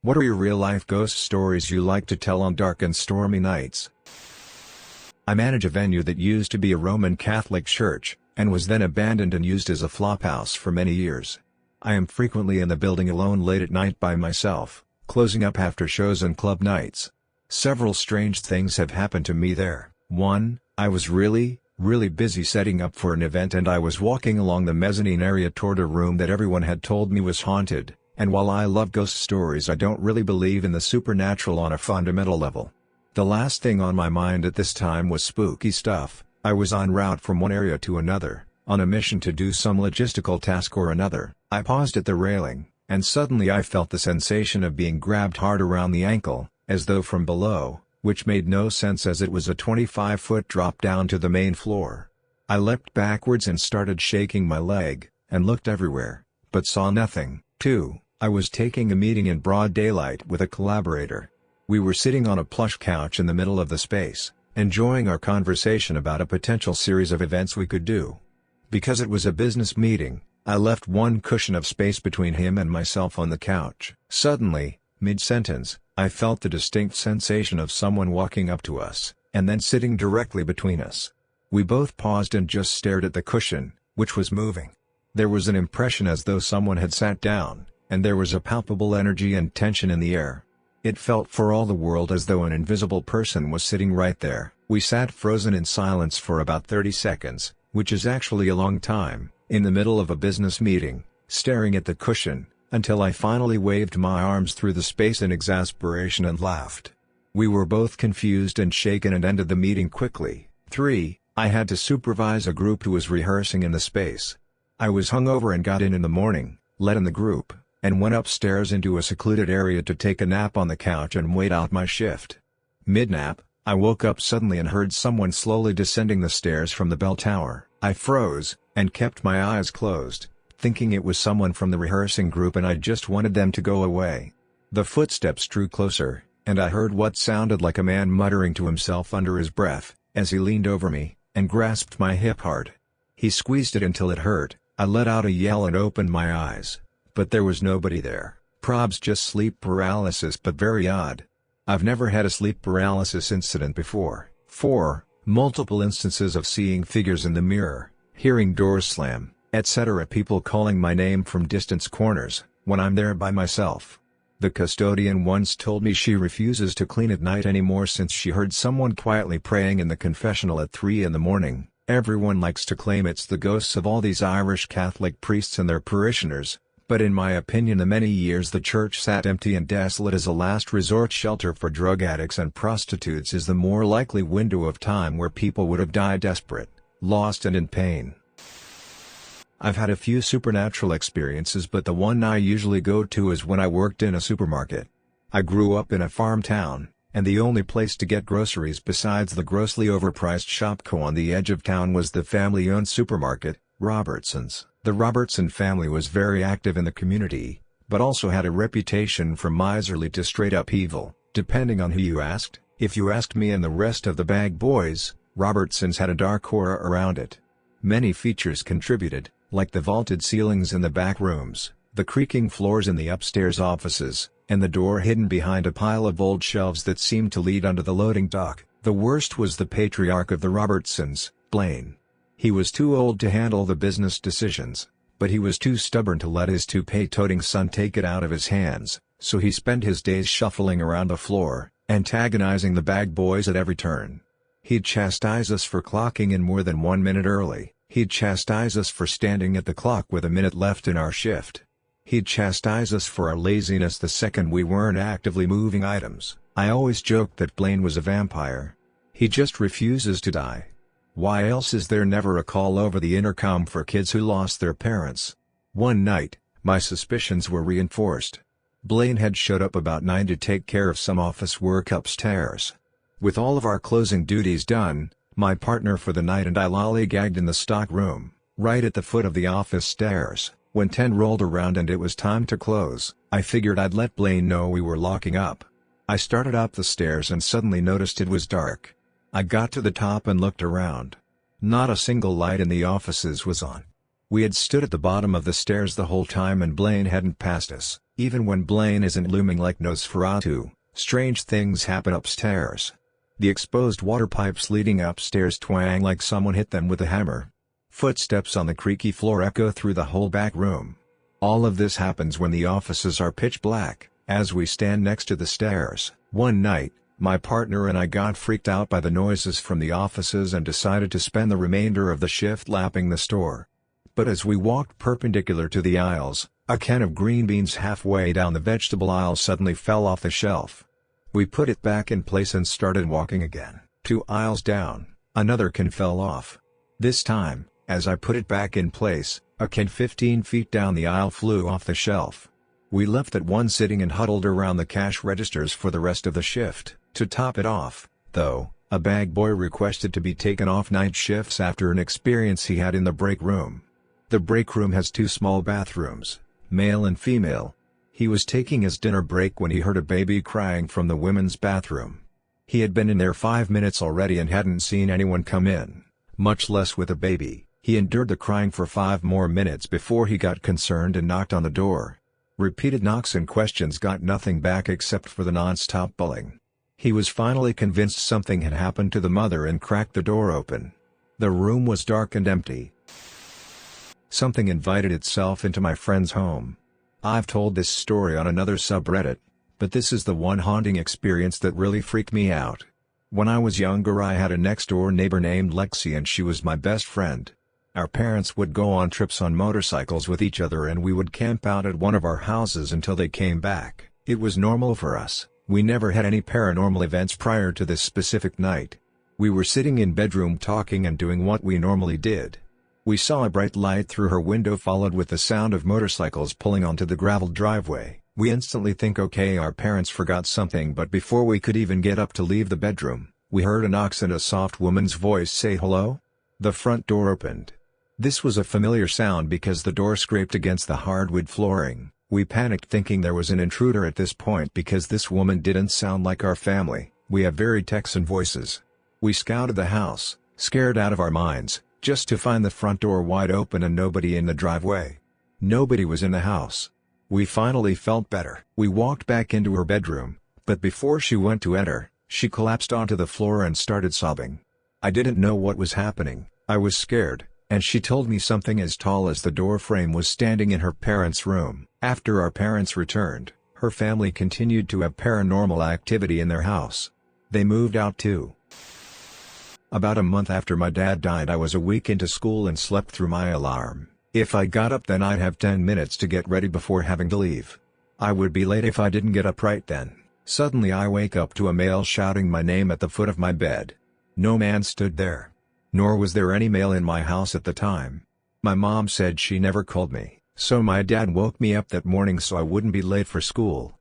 What are your real-life ghost stories you like to tell on dark and stormy nights? I manage a venue that used to be a Roman Catholic church, and was then abandoned and used as a flophouse for many years. I am frequently in the building alone late at night by myself, closing up after shows and club nights. Several strange things have happened to me there. 1. I was really busy setting up for an event and I was walking along the mezzanine area toward a room that everyone had told me was haunted. And while I love ghost stories, I don't really believe in the supernatural on a fundamental level. The last thing on my mind at this time was spooky stuff. I was en route from one area to another, on a mission to do some logistical task or another. I paused at the railing, and suddenly I felt the sensation of being grabbed hard around the ankle, as though from below, which made no sense as it was a 25-foot drop down to the main floor. I leapt backwards and started shaking my leg, and looked everywhere, but saw nothing. 2. I was taking a meeting in broad daylight with a collaborator. We were sitting on a plush couch in the middle of the space, enjoying our conversation about a potential series of events we could do. Because it was a business meeting, I left one cushion of space between him and myself on the couch. Suddenly, mid-sentence, I felt the distinct sensation of someone walking up to us, and then sitting directly between us. We both paused and just stared at the cushion, which was moving. There was an impression as though someone had sat down, and there was a palpable energy and tension in the air. It felt for all the world as though an invisible person was sitting right there. We sat frozen in silence for about 30 seconds, which is actually a long time, in the middle of a business meeting, staring at the cushion, until I finally waved my arms through the space in exasperation and laughed. We were both confused and shaken and ended the meeting quickly. 3. I had to supervise a group who was rehearsing in the space. I was hungover and got in the morning, led in the group, and went upstairs into a secluded area to take a nap on the couch and wait out my shift. Mid-nap, I woke up suddenly and heard someone slowly descending the stairs from the bell tower. I froze, and kept my eyes closed, thinking it was someone from the rehearsing group and I just wanted them to go away. The footsteps drew closer, and I heard what sounded like a man muttering to himself under his breath, as he leaned over me, and grasped my hip hard. He squeezed it until it hurt. I let out a yell and opened my eyes, but there was nobody there. Probs just sleep paralysis, but very odd. I've never had a sleep paralysis incident before. 4. Multiple instances of seeing figures in the mirror, hearing doors slam, etc. People calling my name from distant corners, when I'm there by myself. The custodian once told me she refuses to clean at night anymore since she heard someone quietly praying in the confessional at 3 in the morning. Everyone likes to claim it's the ghosts of all these Irish Catholic priests and their parishioners, but in my opinion the many years the church sat empty and desolate as a last resort shelter for drug addicts and prostitutes is the more likely window of time where people would have died desperate, lost and in pain. I've had a few supernatural experiences, but the one I usually go to is when I worked in a supermarket. I grew up in a farm town, and the only place to get groceries besides the grossly overpriced Shopko on the edge of town was the family-owned supermarket, Robertson's. The Robertson family was very active in the community, but also had a reputation for miserly to straight-up evil, depending on who you asked. If you asked me and the rest of the bag boys, Robertson's had a dark aura around it. Many features contributed, like the vaulted ceilings in the back rooms, the creaking floors in the upstairs offices, and the door hidden behind a pile of old shelves that seemed to lead under the loading dock. The worst was the patriarch of the Robertsons, Blaine. He was too old to handle the business decisions, but he was too stubborn to let his toupee-toting son take it out of his hands, so he spent his days shuffling around the floor, antagonizing the bag boys at every turn. He'd chastise us for clocking in more than 1 minute early. He'd chastise us for standing at the clock with a minute left in our shift. He'd chastise us for our laziness the second we weren't actively moving items. I always joked that Blaine was a vampire. He just refuses to die. Why else is there never a call over the intercom for kids who lost their parents? One night, my suspicions were reinforced. Blaine had showed up about 9 to take care of some office work upstairs. With all of our closing duties done, my partner for the night and I lollygagged in the stock room, right at the foot of the office stairs. When 10 rolled around and it was time to close, I figured I'd let Blaine know we were locking up. I started up the stairs and suddenly noticed it was dark. I got to the top and looked around. Not a single light in the offices was on. We had stood at the bottom of the stairs the whole time and Blaine hadn't passed us. Even when Blaine isn't looming like Nosferatu, strange things happen upstairs. The exposed water pipes leading upstairs twang like someone hit them with a hammer. Footsteps on the creaky floor echo through the whole back room. All of this happens when the offices are pitch black, as we stand next to the stairs. One night, my partner and I got freaked out by the noises from the offices and decided to spend the remainder of the shift lapping the store. But as we walked perpendicular to the aisles, a can of green beans halfway down the vegetable aisle suddenly fell off the shelf. We put it back in place and started walking again. 2 aisles down, another can fell off. This time, as I put it back in place, a can 15 feet down the aisle flew off the shelf. We left that one sitting and huddled around the cash registers for the rest of the shift. To top it off, though, a bag boy requested to be taken off night shifts after an experience he had in the break room. The break room has 2 small bathrooms, male and female. He was taking his dinner break when he heard a baby crying from the women's bathroom. He had been in there 5 minutes already and hadn't seen anyone come in, much less with a baby. He endured the crying for 5 more minutes before he got concerned and knocked on the door. Repeated knocks and questions got nothing back except for the non-stop bullying. He was finally convinced something had happened to the mother and cracked the door open. The room was dark and empty. Something invited itself into my friend's home. I've told this story on another subreddit, but this is the one haunting experience that really freaked me out. When I was younger I had a next-door neighbor named Lexi and she was my best friend. Our parents would go on trips on motorcycles with each other and we would camp out at one of our houses until they came back. It was normal for us. We never had any paranormal events prior to this specific night. We were sitting in bedroom talking and doing what we normally did. We saw a bright light through her window followed with the sound of motorcycles pulling onto the graveled driveway. We instantly think okay, our parents forgot something, but before we could even get up to leave the bedroom, we heard a knock and a soft woman's voice say hello. The front door opened. This was a familiar sound because the door scraped against the hardwood flooring. We panicked thinking there was an intruder at this point because this woman didn't sound like our family. We have very Texan voices. We scouted the house, scared out of our minds, just to find the front door wide open and nobody in the driveway. Nobody was in the house. We finally felt better. We walked back into her bedroom, but before she went to enter, she collapsed onto the floor and started sobbing. I didn't know what was happening. I was scared, and she told me something as tall as the door frame was standing in her parents' room. After our parents returned, her family continued to have paranormal activity in their house. They moved out too. About a month after my dad died I was a week into school and slept through my alarm. If I got up then I'd have 10 minutes to get ready before having to leave. I would be late if I didn't get up right then. Suddenly I wake up to a male shouting my name at the foot of my bed. No man stood there. Nor was there any male in my house at the time. My mom said she never called me, so my dad woke me up that morning so I wouldn't be late for school.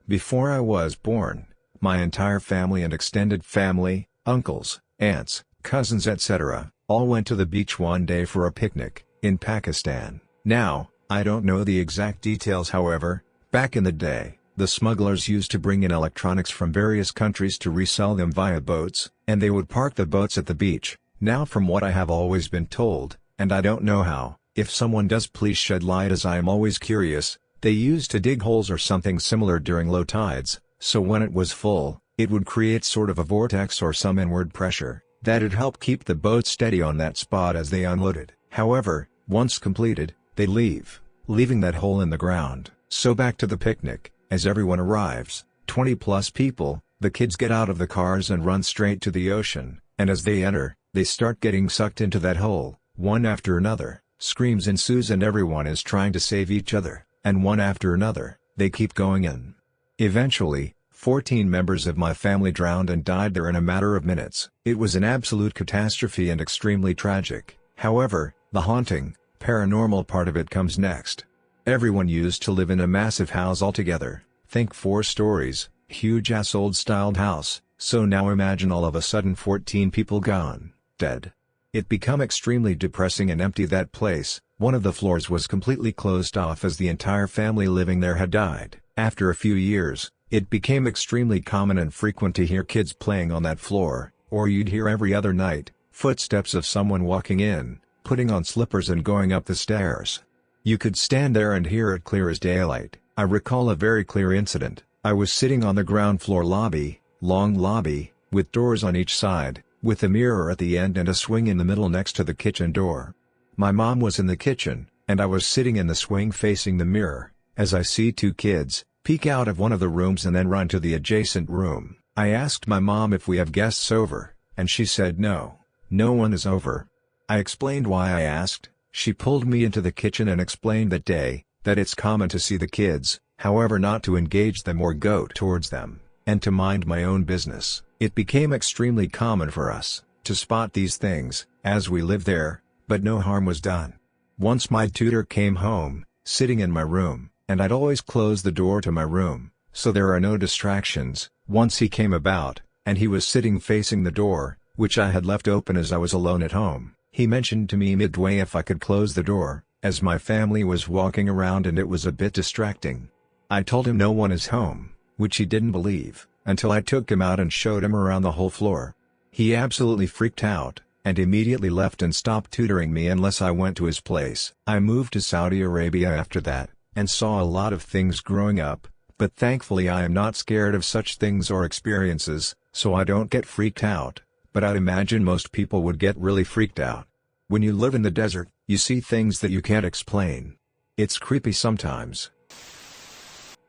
Before I was born, my entire family and extended family, uncles, aunts, cousins etc., all went to the beach one day for a picnic, in Pakistan. Now, I don't know the exact details however, back in the day, the smugglers used to bring in electronics from various countries to resell them via boats, and they would park the boats at the beach. Now from what I have always been told, and I don't know how, if someone does please shed light as I am always curious, they used to dig holes or something similar during low tides, so when it was full, it would create sort of a vortex or some inward pressure, that'd help keep the boat steady on that spot as they unloaded. However, once completed, they leave, leaving that hole in the ground. So back to the picnic, as everyone arrives, 20 plus people, the kids get out of the cars and run straight to the ocean, and as they enter, they start getting sucked into that hole, one after another. Screams ensues and everyone is trying to save each other, and one after another, they keep going in. Eventually, 14 members of my family drowned and died there in a matter of minutes. It was an absolute catastrophe and extremely tragic. However, the haunting, paranormal part of it comes next. Everyone used to live in a massive house altogether, think 4 stories, huge-ass old-styled house, so now imagine all of a sudden 14 people gone, dead. It became extremely depressing and empty that place. One of the floors was completely closed off as the entire family living there had died. After a few years, it became extremely common and frequent to hear kids playing on that floor, or you'd hear every other night, footsteps of someone walking in, putting on slippers and going up the stairs. You could stand there and hear it clear as daylight. I recall a very clear incident. I was sitting on the ground floor lobby, long lobby, with doors on each side, with a mirror at the end and a swing in the middle next to the kitchen door. My mom was in the kitchen, and I was sitting in the swing facing the mirror, as I see two kids peek out of one of the rooms and then run to the adjacent room. I asked my mom if we have guests over, and she said no, no one is over. I explained why I asked. She pulled me into the kitchen and explained that it's common to see the kids, however not to engage them or go towards them, and to mind my own business. It became extremely common for us to spot these things, as we lived there, but no harm was done. Once my tutor came home, sitting in my room, and I'd always close the door to my room, so there are no distractions. Once he came about, and he was sitting facing the door, which I had left open as I was alone at home. He mentioned to me midway if I could close the door, as my family was walking around and it was a bit distracting. I told him no one is home, which he didn't believe, until I took him out and showed him around the whole floor. He absolutely freaked out, and immediately left and stopped tutoring me unless I went to his place. I moved to Saudi Arabia after that, and saw a lot of things growing up, but thankfully I am not scared of such things or experiences, so I don't get freaked out, but I'd imagine most people would get really freaked out. When you live in the desert, you see things that you can't explain. It's creepy sometimes.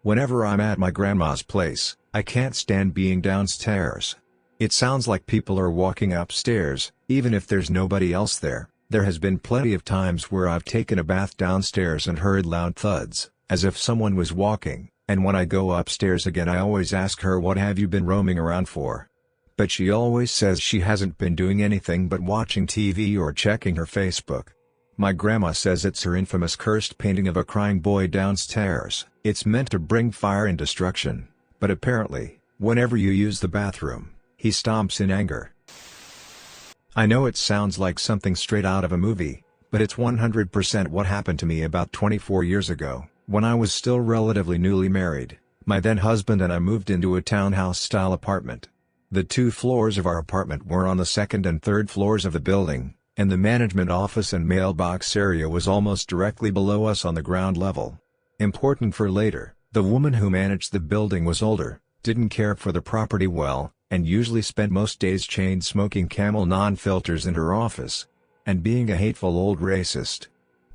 Whenever I'm at my grandma's place, I can't stand being downstairs. It sounds like people are walking upstairs, even if there's nobody else there. There has been plenty of times where I've taken a bath downstairs and heard loud thuds, as if someone was walking, and when I go upstairs again I always ask her what have you been roaming around for? But she always says she hasn't been doing anything but watching TV or checking her Facebook. My grandma says it's her infamous cursed painting of a crying boy downstairs. It's meant to bring fire and destruction, but apparently, whenever you use the bathroom, he stomps in anger. I know it sounds like something straight out of a movie, but it's 100% what happened to me about 24 years ago, when I was still relatively newly married. My then husband and I moved into a townhouse-style apartment. The 2 floors of our apartment were on the 2nd and 3rd floors of the building, and the management office and mailbox area was almost directly below us on the ground level. Important for later, the woman who managed the building was older, didn't care for the property well, and usually spent most days chain-smoking Camel non-filters in her office. And being a hateful old racist.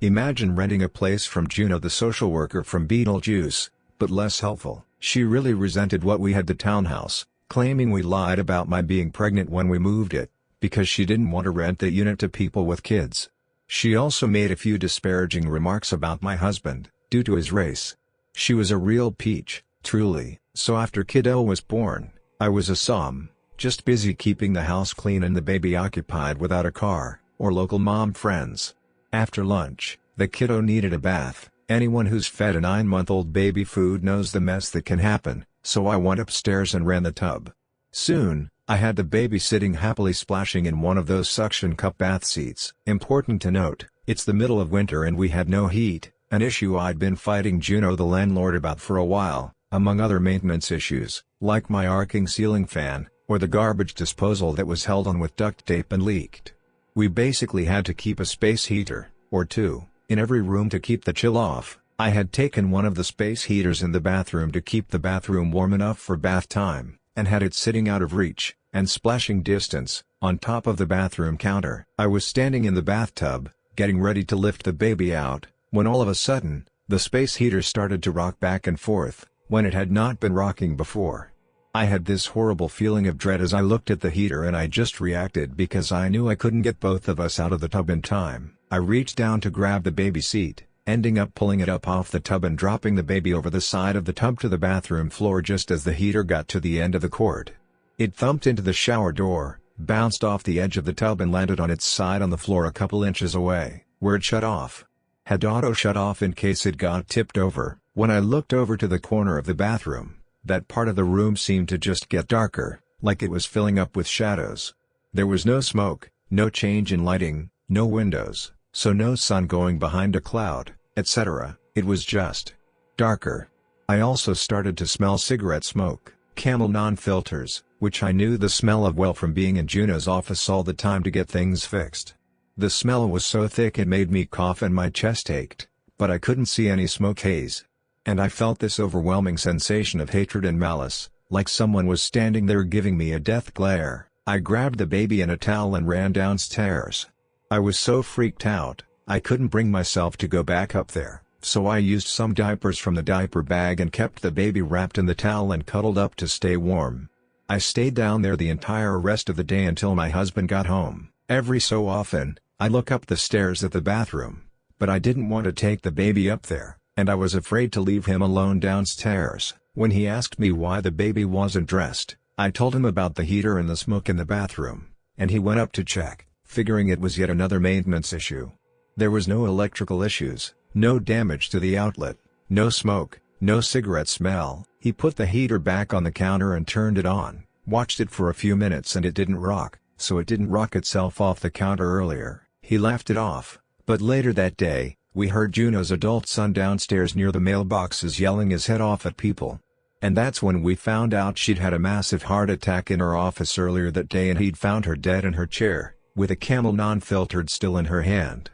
Imagine renting a place from Juno the social worker from Beetlejuice, but less helpful. She really resented what we had the townhouse, claiming we lied about my being pregnant when we moved it, because she didn't want to rent the unit to people with kids. She also made a few disparaging remarks about my husband, due to his race. She was a real peach, truly. So after kiddo was born, I was a som, just busy keeping the house clean and the baby occupied without a car, or local mom friends. After lunch, the kiddo needed a bath. Anyone who's fed a 9-month-old baby food knows the mess that can happen, so I went upstairs and ran the tub. Soon, I had the baby sitting happily splashing in one of those suction cup bath seats. Important to note, it's the middle of winter and we had no heat, an issue I'd been fighting Juno the landlord about for a while, among other maintenance issues, like my arcing ceiling fan, or the garbage disposal that was held on with duct tape and leaked. We basically had to keep a space heater, or 2, in every room to keep the chill off. I had taken one of the space heaters in the bathroom to keep the bathroom warm enough for bath time, and had it sitting out of reach, and splashing distance, on top of the bathroom counter. I was standing in the bathtub, getting ready to lift the baby out, when all of a sudden, the space heater started to rock back and forth, when it had not been rocking before. I had this horrible feeling of dread as I looked at the heater and I just reacted because I knew I couldn't get both of us out of the tub in time. I reached down to grab the baby seat, ending up pulling it up off the tub and dropping the baby over the side of the tub to the bathroom floor just as the heater got to the end of the cord. It thumped into the shower door, bounced off the edge of the tub and landed on its side on the floor a couple inches away, where it shut off. Had auto shut off in case it got tipped over. When I looked over to the corner of the bathroom, that part of the room seemed to just get darker, like it was filling up with shadows. There was no smoke, no change in lighting, no windows, so no sun going behind a cloud, etc. It was just darker. I also started to smell cigarette smoke, Camel non-filters, which I knew the smell of well from being in Juno's office all the time to get things fixed. The smell was so thick it made me cough and my chest ached, but I couldn't see any smoke haze. And I felt this overwhelming sensation of hatred and malice, like someone was standing there giving me a death glare. I grabbed the baby and a towel and ran downstairs. I was so freaked out, I couldn't bring myself to go back up there, so I used some diapers from the diaper bag and kept the baby wrapped in the towel and cuddled up to stay warm. I stayed down there the entire rest of the day until my husband got home. Every so often, I look up the stairs at the bathroom, but I didn't want to take the baby up there, and I was afraid to leave him alone downstairs. When he asked me why the baby wasn't dressed, I told him about the heater and the smoke in the bathroom, and he went up to check, figuring it was yet another maintenance issue. There was no electrical issues, no damage to the outlet, no smoke, no cigarette smell. He put the heater back on the counter and turned it on, watched it for a few minutes and it didn't rock, so it didn't rock itself off the counter earlier. He laughed it off, but later that day, we heard Juno's adult son downstairs near the mailboxes yelling his head off at people. And that's when we found out she'd had a massive heart attack in her office earlier that day and he'd found her dead in her chair, with a Camel non-filtered still in her hand.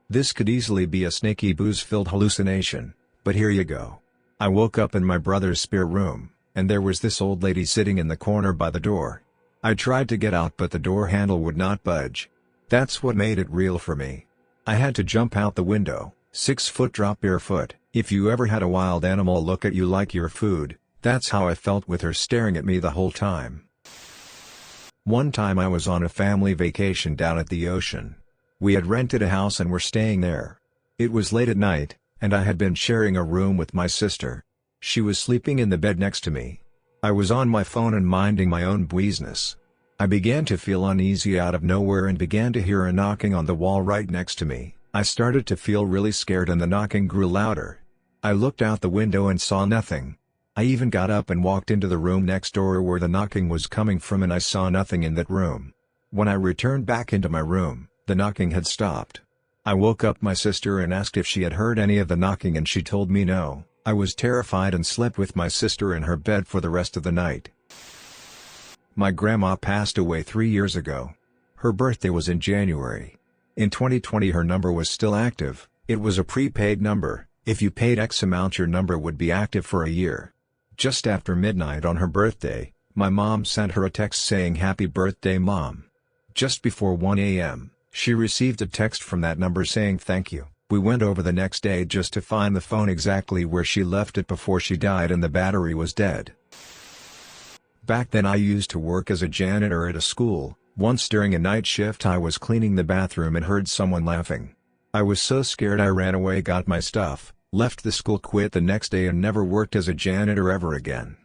This could easily be a snaky booze-filled hallucination, but here you go. I woke up in my brother's spare room, and there was this old lady sitting in the corner by the door. I tried to get out but the door handle would not budge. That's what made it real for me. I had to jump out the window, 6 foot drop barefoot. If you ever had a wild animal look at you like your food, that's how I felt with her staring at me the whole time. One time I was on a family vacation down at the ocean. We had rented a house and were staying there. It was late at night, and I had been sharing a room with my sister. She was sleeping in the bed next to me. I was on my phone and minding my own business. I began to feel uneasy out of nowhere and began to hear a knocking on the wall right next to me. I started to feel really scared and the knocking grew louder. I looked out the window and saw nothing. I even got up and walked into the room next door where the knocking was coming from and I saw nothing in that room. When I returned back into my room, the knocking had stopped. I woke up my sister and asked if she had heard any of the knocking and she told me no. I was terrified and slept with my sister in her bed for the rest of the night. My grandma passed away 3 years ago. Her birthday was in January. In 2020 her number was still active. It was a prepaid number. If you paid X amount your number would be active for a year. Just after midnight on her birthday, my mom sent her a text saying happy birthday mom. Just before 1 a.m., she received a text from that number saying thank you. We went over the next day just to find the phone exactly where she left it before she died and the battery was dead. Back then I used to work as a janitor at a school. Once during a night shift I was cleaning the bathroom and heard someone laughing. I was so scared I ran away, got my stuff, left the school, quit the next day and never worked as a janitor ever again.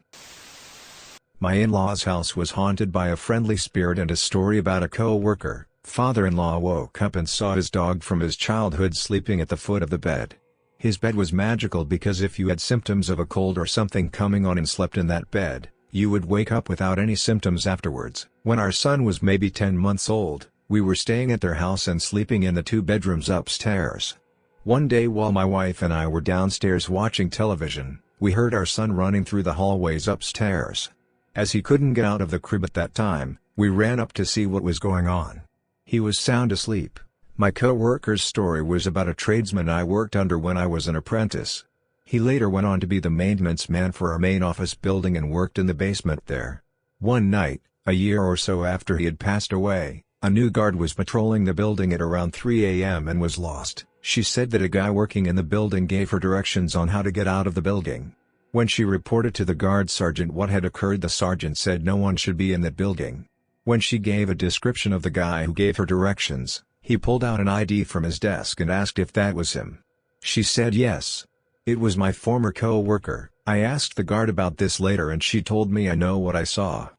My in-laws' house was haunted by a friendly spirit and a story about a co-worker. Father-in-law woke up and saw his dog from his childhood sleeping at the foot of the bed. His bed was magical because if you had symptoms of a cold or something coming on and slept in that bed, you would wake up without any symptoms afterwards. When our son was maybe 10 months old, we were staying at their house and sleeping in the 2 bedrooms upstairs. One day while my wife and I were downstairs watching television, we heard our son running through the hallways upstairs. As he couldn't get out of the crib at that time, we ran up to see what was going on. He was sound asleep. My co-worker's story was about a tradesman I worked under when I was an apprentice. He later went on to be the maintenance man for our main office building and worked in the basement there. One night, a year or so after he had passed away, a new guard was patrolling the building at around 3 a.m. and was lost. She said that a guy working in the building gave her directions on how to get out of the building. When she reported to the guard sergeant what had occurred, the sergeant said no one should be in that building. When she gave a description of the guy who gave her directions, he pulled out an ID from his desk and asked if that was him. She said yes. It was my former co-worker. I asked the guard about this later and she told me I know what I saw.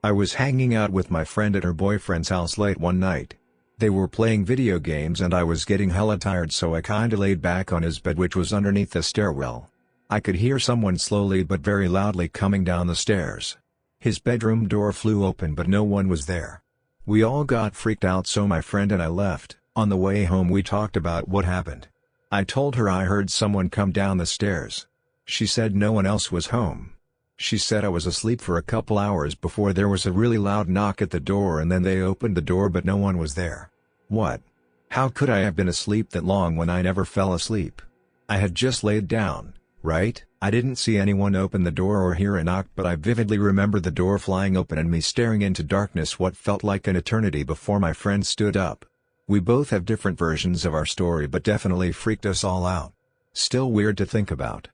I was hanging out with my friend at her boyfriend's house late one night. They were playing video games and I was getting hella tired, so I kinda laid back on his bed, which was underneath the stairwell. I could hear someone slowly but very loudly coming down the stairs. His bedroom door flew open but no one was there. We all got freaked out, so my friend and I left. On the way home we talked about what happened. I told her I heard someone come down the stairs. She said no one else was home. She said I was asleep for a couple hours before there was a really loud knock at the door and then they opened the door but no one was there. What? How could I have been asleep that long when I never fell asleep? I had just laid down, right? I didn't see anyone open the door or hear a knock, but I vividly remember the door flying open and me staring into darkness what felt like an eternity before my friend stood up. We both have different versions of our story but definitely freaked us all out. Still weird to think about.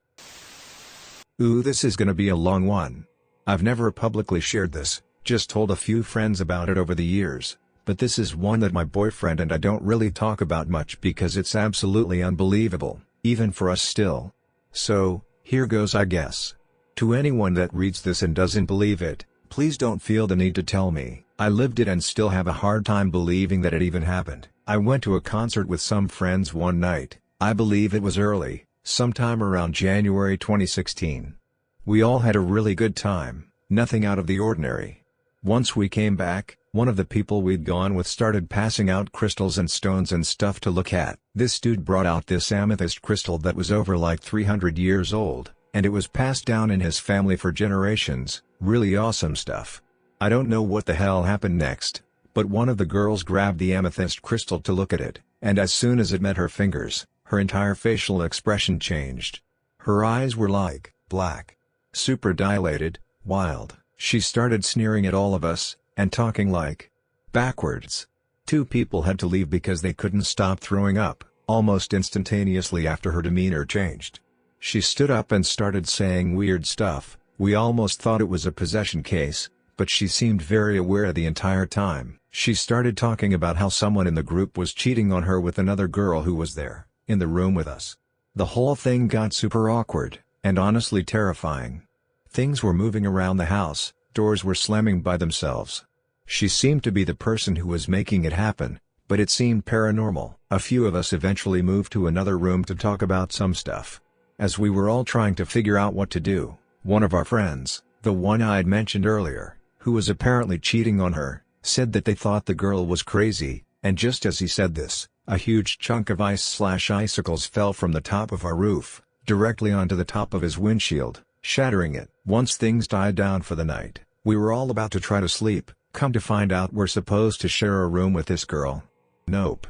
Ooh, this is gonna be a long one. I've never publicly shared this, just told a few friends about it over the years, but this is one that my boyfriend and I don't really talk about much because it's absolutely unbelievable, even for us still. So, here goes I guess. To anyone that reads this and doesn't believe it, please don't feel the need to tell me. I lived it and still have a hard time believing that it even happened. I went to a concert with some friends one night, I believe it was early, sometime around January 2016. We all had a really good time, nothing out of the ordinary. Once we came back, one of the people we'd gone with started passing out crystals and stones and stuff to look at. This dude brought out this amethyst crystal that was over like 300 years old, and it was passed down in his family for generations, really awesome stuff. I don't know what the hell happened next, but one of the girls grabbed the amethyst crystal to look at it, and as soon as it met her fingers, her entire facial expression changed. Her eyes were like, black. Super dilated, wild. She started sneering at all of us, and talking like, backwards. 2 people had to leave because they couldn't stop throwing up, almost instantaneously after her demeanor changed. She stood up and started saying weird stuff, we almost thought it was a possession case, but she seemed very aware the entire time. She started talking about how someone in the group was cheating on her with another girl who was there, in the room with us. The whole thing got super awkward, and honestly terrifying. Things were moving around the house, doors were slamming by themselves. She seemed to be the person who was making it happen, but it seemed paranormal. A few of us eventually moved to another room to talk about some stuff. As we were all trying to figure out what to do, one of our friends, the one I'd mentioned earlier, who was apparently cheating on her, said that they thought the girl was crazy, and just as he said this, a huge chunk of ice/icicles fell from the top of our roof, directly onto the top of his windshield, shattering it. Once things died down for the night, we were all about to try to sleep, come to find out we're supposed to share a room with this girl. Nope.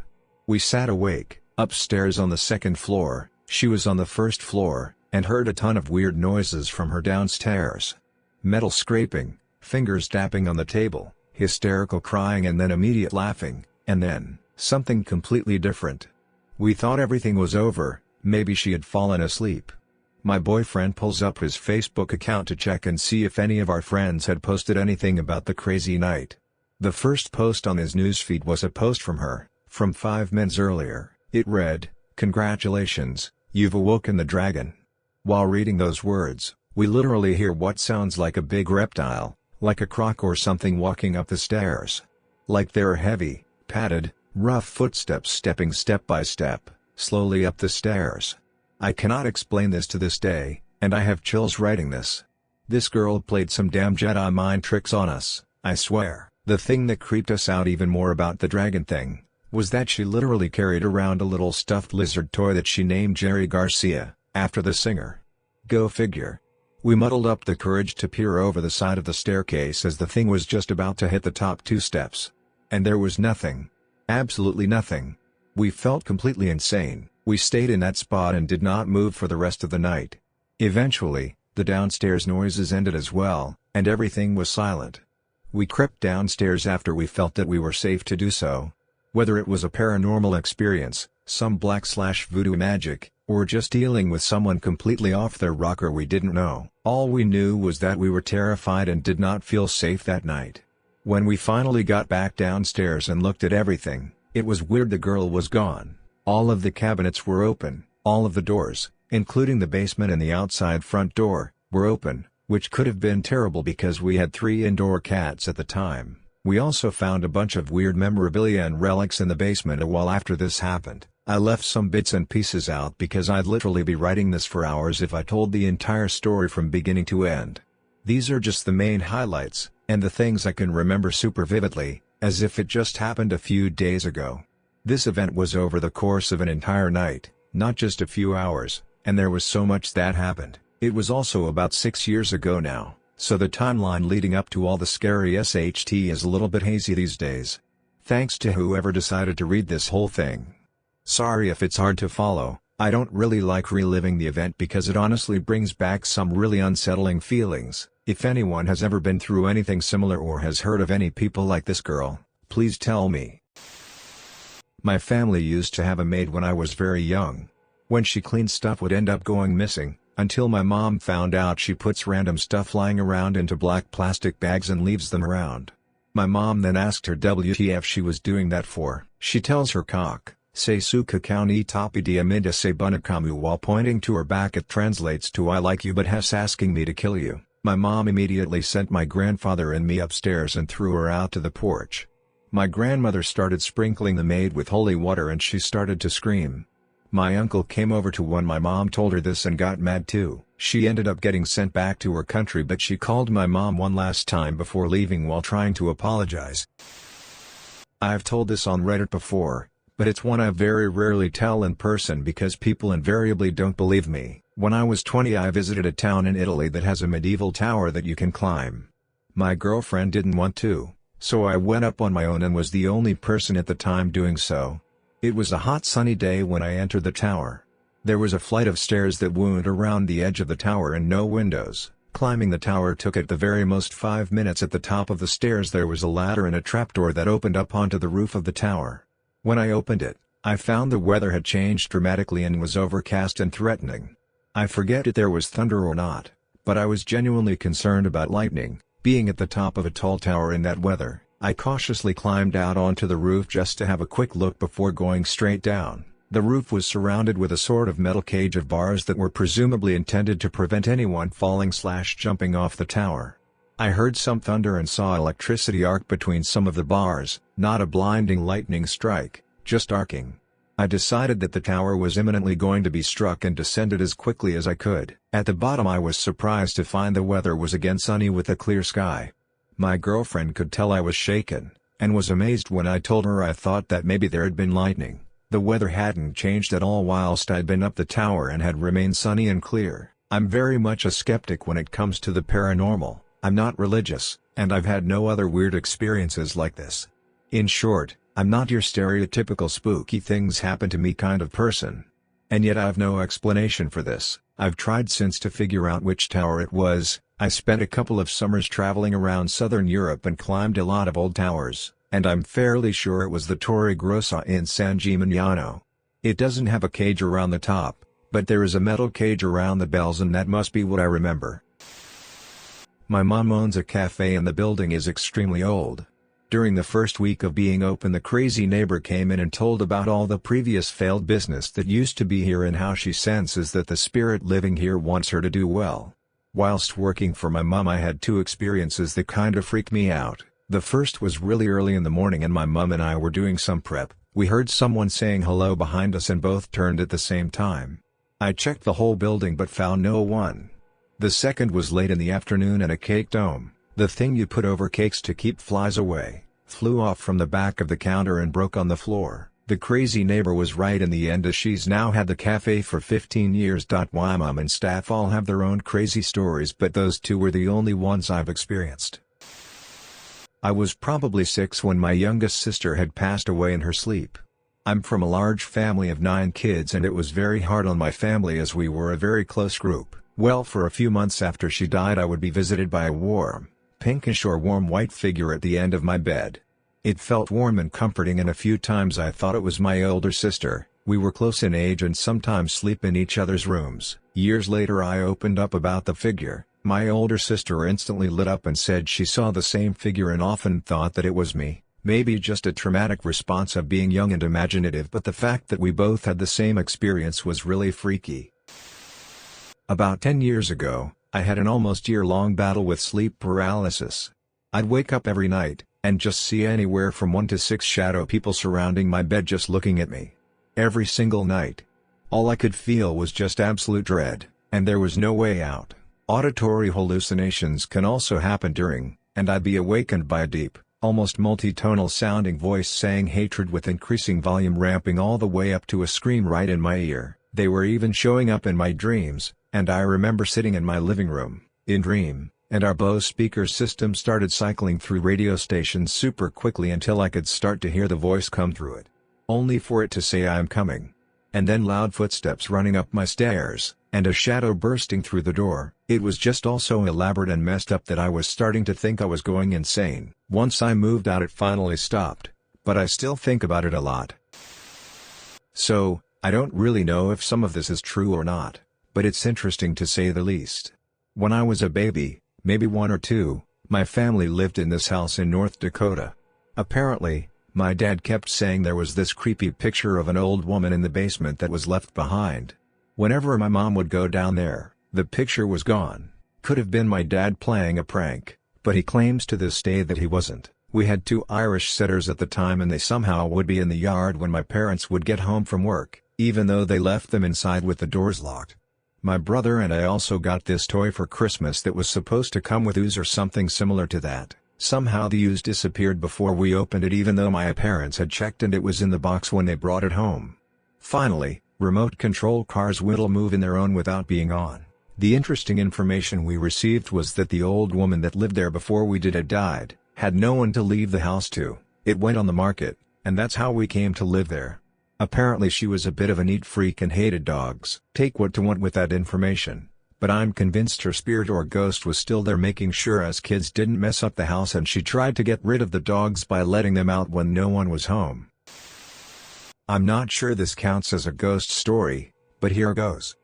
We sat awake, upstairs on the 2nd floor, she was on the 1st floor, and heard a ton of weird noises from her downstairs. Metal scraping, fingers tapping on the table, hysterical crying and then immediate laughing, and then, something completely different. We thought everything was over, maybe she had fallen asleep. My boyfriend pulls up his Facebook account to check and see if any of our friends had posted anything about the crazy night. The first post on his newsfeed was a post from her, from 5 minutes earlier. It read, "Congratulations, you've awoken the dragon." While reading those words, we literally hear what sounds like a big reptile, like a croc or something walking up the stairs. Like there are heavy, padded, rough footsteps stepping step by step, slowly up the stairs. I cannot explain this to this day, and I have chills writing this. This girl played some damn Jedi mind tricks on us, I swear. The thing that creeped us out even more about the dragon thing, was that she literally carried around a little stuffed lizard toy that she named Jerry Garcia, after the singer. Go figure. We muddled up the courage to peer over the side of the staircase as the thing was just about to hit the top 2 steps. And there was nothing. Absolutely nothing. We felt completely insane. We stayed in that spot and did not move for the rest of the night. Eventually, the downstairs noises ended as well, and everything was silent. We crept downstairs after we felt that we were safe to do so. Whether it was a paranormal experience, some black/voodoo magic, or just dealing with someone completely off their rocker, we didn't know. All we knew was that we were terrified and did not feel safe that night. When we finally got back downstairs and looked at everything, it was weird. The girl was gone. All of the cabinets were open, all of the doors, including the basement and the outside front door, were open, which could have been terrible because we had 3 indoor cats at the time. We also found a bunch of weird memorabilia and relics in the basement a while after this happened. I left some bits and pieces out because I'd literally be writing this for hours if I told the entire story from beginning to end. These are just the main highlights, and the things I can remember super vividly, as if it just happened a few days ago. This event was over the course of an entire night, not just a few hours, and there was so much that happened. It was also about 6 years ago now, so the timeline leading up to all the scary SHT is a little bit hazy these days. Thanks to whoever decided to read this whole thing. Sorry if it's hard to follow. I don't really like reliving the event because it honestly brings back some really unsettling feelings. If anyone has ever been through anything similar or has heard of any people like this girl, please tell me. My family used to have a maid when I was very young. When she cleaned, stuff would end up going missing, until my mom found out. She puts random stuff lying around into black plastic bags and leaves them around. My mom then asked her WTF she was doing that for. She tells her cock, "Se suka kauni tapi dia minda se bunakamu," while pointing to her back. It translates to "I like you but has asking me to kill you." My mom immediately sent my grandfather and me upstairs and threw her out to the porch. My grandmother started sprinkling the maid with holy water and she started to scream. My uncle came over to when my mom told her this and got mad too. She ended up getting sent back to her country, but she called my mom one last time before leaving while trying to apologize. I've told this on Reddit before, but it's one I very rarely tell in person because people invariably don't believe me. When I was 20, I visited a town in Italy that has a medieval tower that you can climb. My girlfriend didn't want to, so I went up on my own and was the only person at the time doing so. It was a hot sunny day when I entered the tower. There was a flight of stairs that wound around the edge of the tower and no windows. Climbing the tower took at the very most 5 minutes. At the top of the stairs there was a ladder and a trapdoor that opened up onto the roof of the tower. When I opened it, I found the weather had changed dramatically and was overcast and threatening. I forget if there was thunder or not, but I was genuinely concerned about lightning. Being at the top of a tall tower in that weather, I cautiously climbed out onto the roof just to have a quick look before going straight down. The roof was surrounded with a sort of metal cage of bars that were presumably intended to prevent anyone falling/jumping off the tower. I heard some thunder and saw electricity arc between some of the bars, not a blinding lightning strike, just arcing. I decided that the tower was imminently going to be struck and descended as quickly as I could. At the bottom I was surprised to find the weather was again sunny with a clear sky. My girlfriend could tell I was shaken, and was amazed when I told her I thought that maybe there had been lightning. The weather hadn't changed at all whilst I'd been up the tower and had remained sunny and clear. I'm very much a skeptic when it comes to the paranormal. I'm not religious, and I've had no other weird experiences like this. In short, I'm not your stereotypical spooky things happen to me kind of person. And yet I've no explanation for this. I've tried since to figure out which tower it was. I spent a couple of summers traveling around southern Europe and climbed a lot of old towers, and I'm fairly sure it was the Torre Grossa in San Gimignano. It doesn't have a cage around the top, but there is a metal cage around the bells, and that must be what I remember. My mom owns a cafe and the building is extremely old. During the first week of being open, the crazy neighbor came in and told about all the previous failed business that used to be here and how she senses that the spirit living here wants her to do well. Whilst working for my mom, I had two experiences that kind of freaked me out. The first was really early in the morning and my mom and I were doing some prep. We heard someone saying hello behind us and both turned at the same time. I checked the whole building but found no one. The second was late in the afternoon and a cake dome, the thing you put over cakes to keep flies away, flew off from the back of the counter and broke on the floor. The crazy neighbor was right in the end, as she's now had the cafe for 15 years. My mom and staff all have their own crazy stories, but those two were the only ones I've experienced. I was probably 6 when my youngest sister had passed away in her sleep. I'm from a large family of 9 kids and it was very hard on my family as we were a very close group. Well, for a few months after she died I would be visited by a warm, pinkish or warm white figure at the end of my bed. It felt warm and comforting, and a few times I thought it was my older sister. We were close in age and sometimes sleep in each other's rooms. Years later I opened up about the figure. My older sister instantly lit up and said she saw the same figure and often thought that it was me. Maybe just a traumatic response of being young and imaginative, but the fact that we both had the same experience was really freaky. About 10 years ago, I had an almost year-long battle with sleep paralysis. I'd wake up every night, and just see anywhere from 1 to 6 shadow people surrounding my bed just looking at me. Every single night. All I could feel was just absolute dread, and there was no way out. Auditory hallucinations can also happen during, and I'd be awakened by a deep, almost multi-tonal sounding voice saying hatred with increasing volume, ramping all the way up to a scream right in my ear. They were even showing up in my dreams, and I remember sitting in my living room, in dream, and our Bose speaker system started cycling through radio stations super quickly until I could start to hear the voice come through it. Only for it to say I'm coming. And then loud footsteps running up my stairs, and a shadow bursting through the door. It was just all so elaborate and messed up that I was starting to think I was going insane. Once I moved out it finally stopped, but I still think about it a lot. So, I don't really know if some of this is true or not, but it's interesting to say the least. When I was a baby, maybe 1 or 2, my family lived in this house in North Dakota. Apparently, my dad kept saying there was this creepy picture of an old woman in the basement that was left behind. Whenever my mom would go down there, the picture was gone. Could have been my dad playing a prank, but he claims to this day that he wasn't. We had 2 Irish setters at the time and they somehow would be in the yard when my parents would get home from work, even though they left them inside with the doors locked. My brother and I also got this toy for Christmas that was supposed to come with ooze or something similar to that. Somehow the ooze disappeared before we opened it even though my parents had checked and it was in the box when they brought it home. Finally, remote control cars will move in their own without being on. The interesting information we received was that the old woman that lived there before we did had died, had no one to leave the house to, it went on the market, and that's how we came to live there. Apparently she was a bit of a neat freak and hated dogs. Take what you want with that information, but I'm convinced her spirit or ghost was still there making sure us kids didn't mess up the house and she tried to get rid of the dogs by letting them out when no one was home. I'm not sure this counts as a ghost story, but here goes.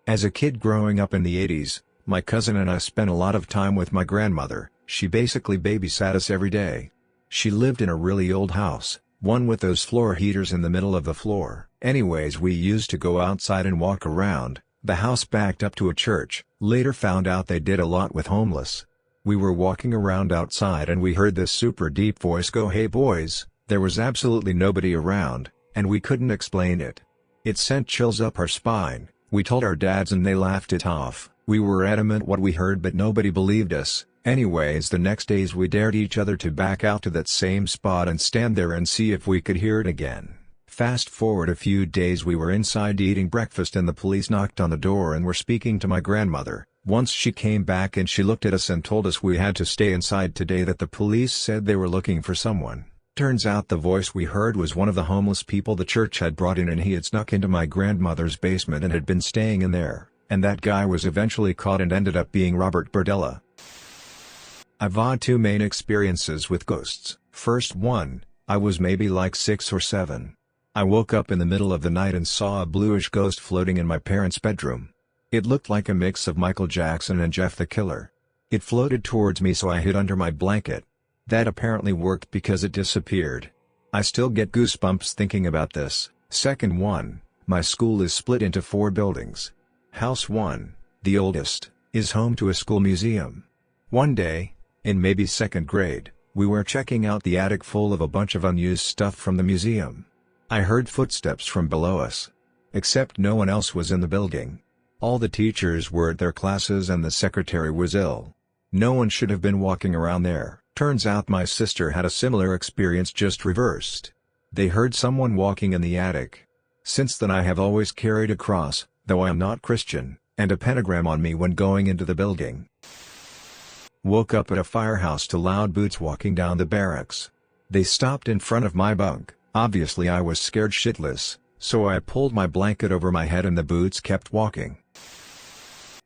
As a kid growing up in the 80s, my cousin and I spent a lot of time with my grandmother. She basically babysat us every day. She lived in a really old house, one with those floor heaters in the middle of the floor. Anyways, we used to go outside and walk around. The house backed up to a church. Later found out they did a lot with homeless. We were walking around outside and we heard this super deep voice go, "Hey boys." There was absolutely nobody around, and we couldn't explain it. It sent chills up our spine. We told our dads and they laughed it off. We were adamant what we heard but nobody believed us. Anyways, the next days we dared each other to back out to that same spot and stand there and see if we could hear it again. Fast forward a few days, we were inside eating breakfast and the police knocked on the door and were speaking to my grandmother. Once she came back and she looked at us and told us we had to stay inside today, that the police said they were looking for someone. Turns out the voice we heard was one of the homeless people the church had brought in, and he had snuck into my grandmother's basement and had been staying in there, and that guy was eventually caught and ended up being Robert Berdella. I've had 2 main experiences with ghosts. First one, I was maybe like 6 or 7. I woke up in the middle of the night and saw a bluish ghost floating in my parents' bedroom. It looked like a mix of Michael Jackson and Jeff the Killer. It floated towards me, so I hid under my blanket. That apparently worked because it disappeared. I still get goosebumps thinking about this. Second one, my school is split into 4 buildings. House 1, the oldest, is home to a school museum. One day, in maybe 2nd grade, we were checking out the attic full of a bunch of unused stuff from the museum. I heard footsteps from below us. Except no one else was in the building. All the teachers were at their classes and the secretary was ill. No one should have been walking around there. Turns out my sister had a similar experience, just reversed. They heard someone walking in the attic. Since then I have always carried a cross, though I am not Christian, and a pentagram on me when going into the building. Woke up at a firehouse to loud boots walking down the barracks. They stopped in front of my bunk. Obviously I was scared shitless, so I pulled my blanket over my head and the boots kept walking.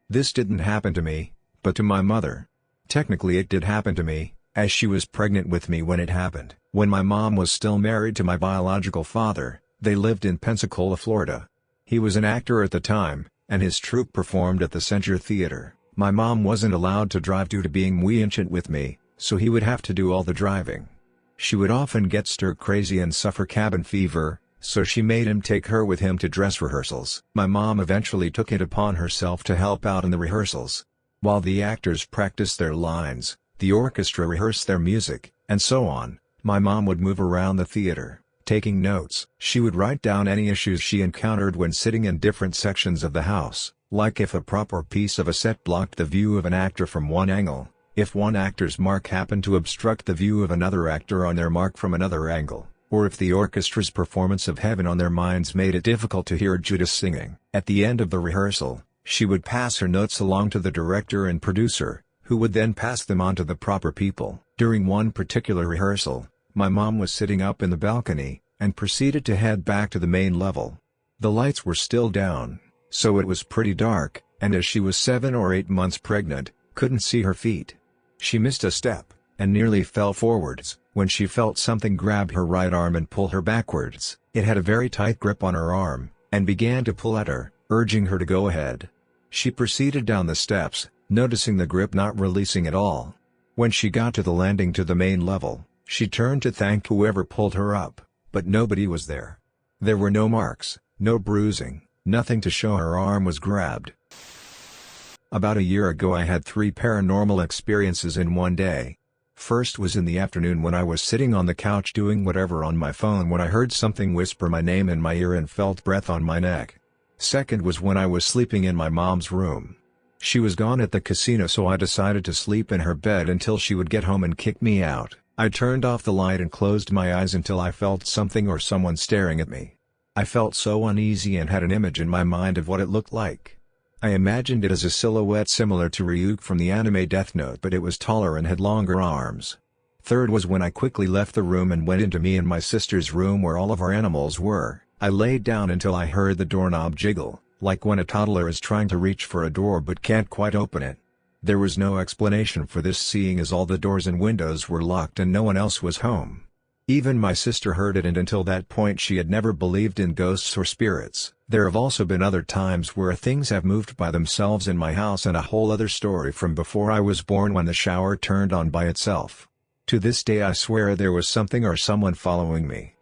This didn't happen to me, but to my mother. Technically it did happen to me, as she was pregnant with me when it happened. When my mom was still married to my biological father, they lived in Pensacola, Florida. He was an actor at the time, and his troupe performed at the Center Theater. My mom wasn't allowed to drive due to being wee ancient with me, so he would have to do all the driving. She would often get stir-crazy and suffer cabin fever, so she made him take her with him to dress rehearsals. My mom eventually took it upon herself to help out in the rehearsals. While the actors practiced their lines, the orchestra rehearsed their music, and so on, my mom would move around the theater, taking notes. She would write down any issues she encountered when sitting in different sections of the house, like if a prop or piece of a set blocked the view of an actor from one angle, if one actor's mark happened to obstruct the view of another actor on their mark from another angle, or if the orchestra's performance of Heaven on Their Minds made it difficult to hear Judas singing. At the end of the rehearsal, she would pass her notes along to the director and producer, who would then pass them on to the proper people. During one particular rehearsal, my mom was sitting up in the balcony, and proceeded to head back to the main level. The lights were still down, so it was pretty dark, and as she was 7 or 8 months pregnant, couldn't see her feet. She missed a step, and nearly fell forwards, when she felt something grab her right arm and pull her backwards. It had a very tight grip on her arm, and began to pull at her, urging her to go ahead. She proceeded down the steps, noticing the grip not releasing at all. When she got to the landing to the main level, she turned to thank whoever pulled her up, but nobody was there. There were no marks, no bruising, nothing to show her arm was grabbed. About a year ago I had 3 paranormal experiences in one day. First was in the afternoon when I was sitting on the couch doing whatever on my phone when I heard something whisper my name in my ear and felt breath on my neck. Second was when I was sleeping in my mom's room. She was gone at the casino, so I decided to sleep in her bed until she would get home and kick me out. I turned off the light and closed my eyes until I felt something or someone staring at me. I felt so uneasy and had an image in my mind of what it looked like. I imagined it as a silhouette similar to Ryuk from the anime Death Note, but it was taller and had longer arms. Third was when I quickly left the room and went into me and my sister's room where all of our animals were. I laid down until I heard the doorknob jiggle, like when a toddler is trying to reach for a door but can't quite open it. There was no explanation for this, seeing as all the doors and windows were locked and no one else was home. Even my sister heard it, and until that point she had never believed in ghosts or spirits. There have also been other times where things have moved by themselves in my house, and a whole other story from before I was born when the shower turned on by itself. To this day I swear there was something or someone following me.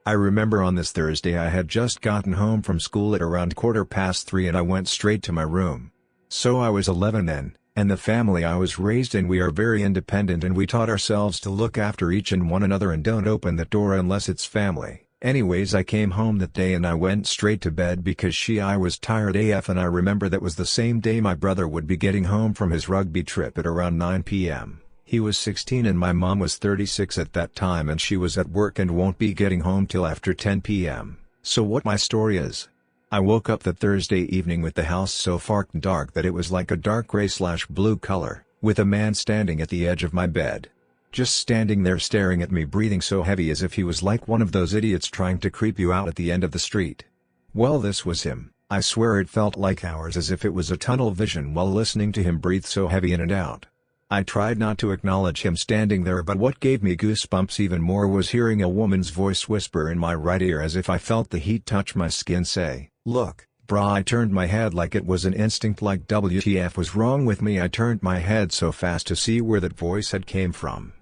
I remember on this Thursday I had just gotten home from school at around 3:15 and I went straight to my room. So I was 11 then, and the family I was raised in, we are very independent and we taught ourselves to look after each and one another and don't open the door unless it's family. Anyways, I came home that day and I went straight to bed because I was tired AF, and I remember that was the same day my brother would be getting home from his rugby trip at around 9 p.m. He was 16 and my mom was 36 at that time, and she was at work and won't be getting home till after 10 p.m. So what my story is: I woke up that Thursday evening with the house so far dark that it was like a dark gray/blue color, with a man standing at the edge of my bed. Just standing there staring at me, breathing so heavy as if he was like one of those idiots trying to creep you out at the end of the street. Well, this was him. I swear it felt like hours, as if it was a tunnel vision while listening to him breathe so heavy in and out. I tried not to acknowledge him standing there, but what gave me goosebumps even more was hearing a woman's voice whisper in my right ear, as if I felt the heat touch my skin, say, "Look, brah." I turned my head like it was an instinct, like WTF was wrong with me. I turned my head so fast to see where that voice had came from.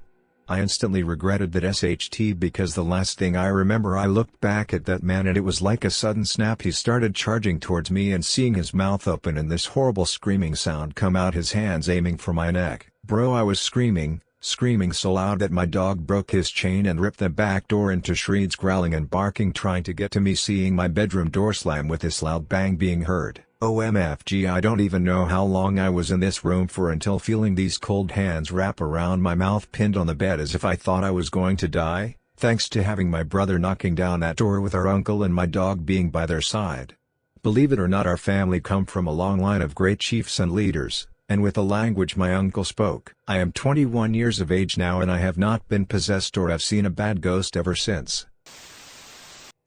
I instantly regretted that SHT, because the last thing I remember, I looked back at that man and it was like a sudden snap. He started charging towards me, and seeing his mouth open and this horrible screaming sound come out, his hands aiming for my neck. Bro, I was screaming so loud that my dog broke his chain and ripped the back door into shreds, growling and barking, trying to get to me. Seeing my bedroom door slam with this loud bang being heard. OMFG, I don't even know how long I was in this room for until feeling these cold hands wrap around my mouth, pinned on the bed as if I thought I was going to die, thanks to having my brother knocking down that door with our uncle and my dog being by their side. Believe it or not, our family come from a long line of great chiefs and leaders, and with the language my uncle spoke. I am 21 years of age now and I have not been possessed or have seen a bad ghost ever since.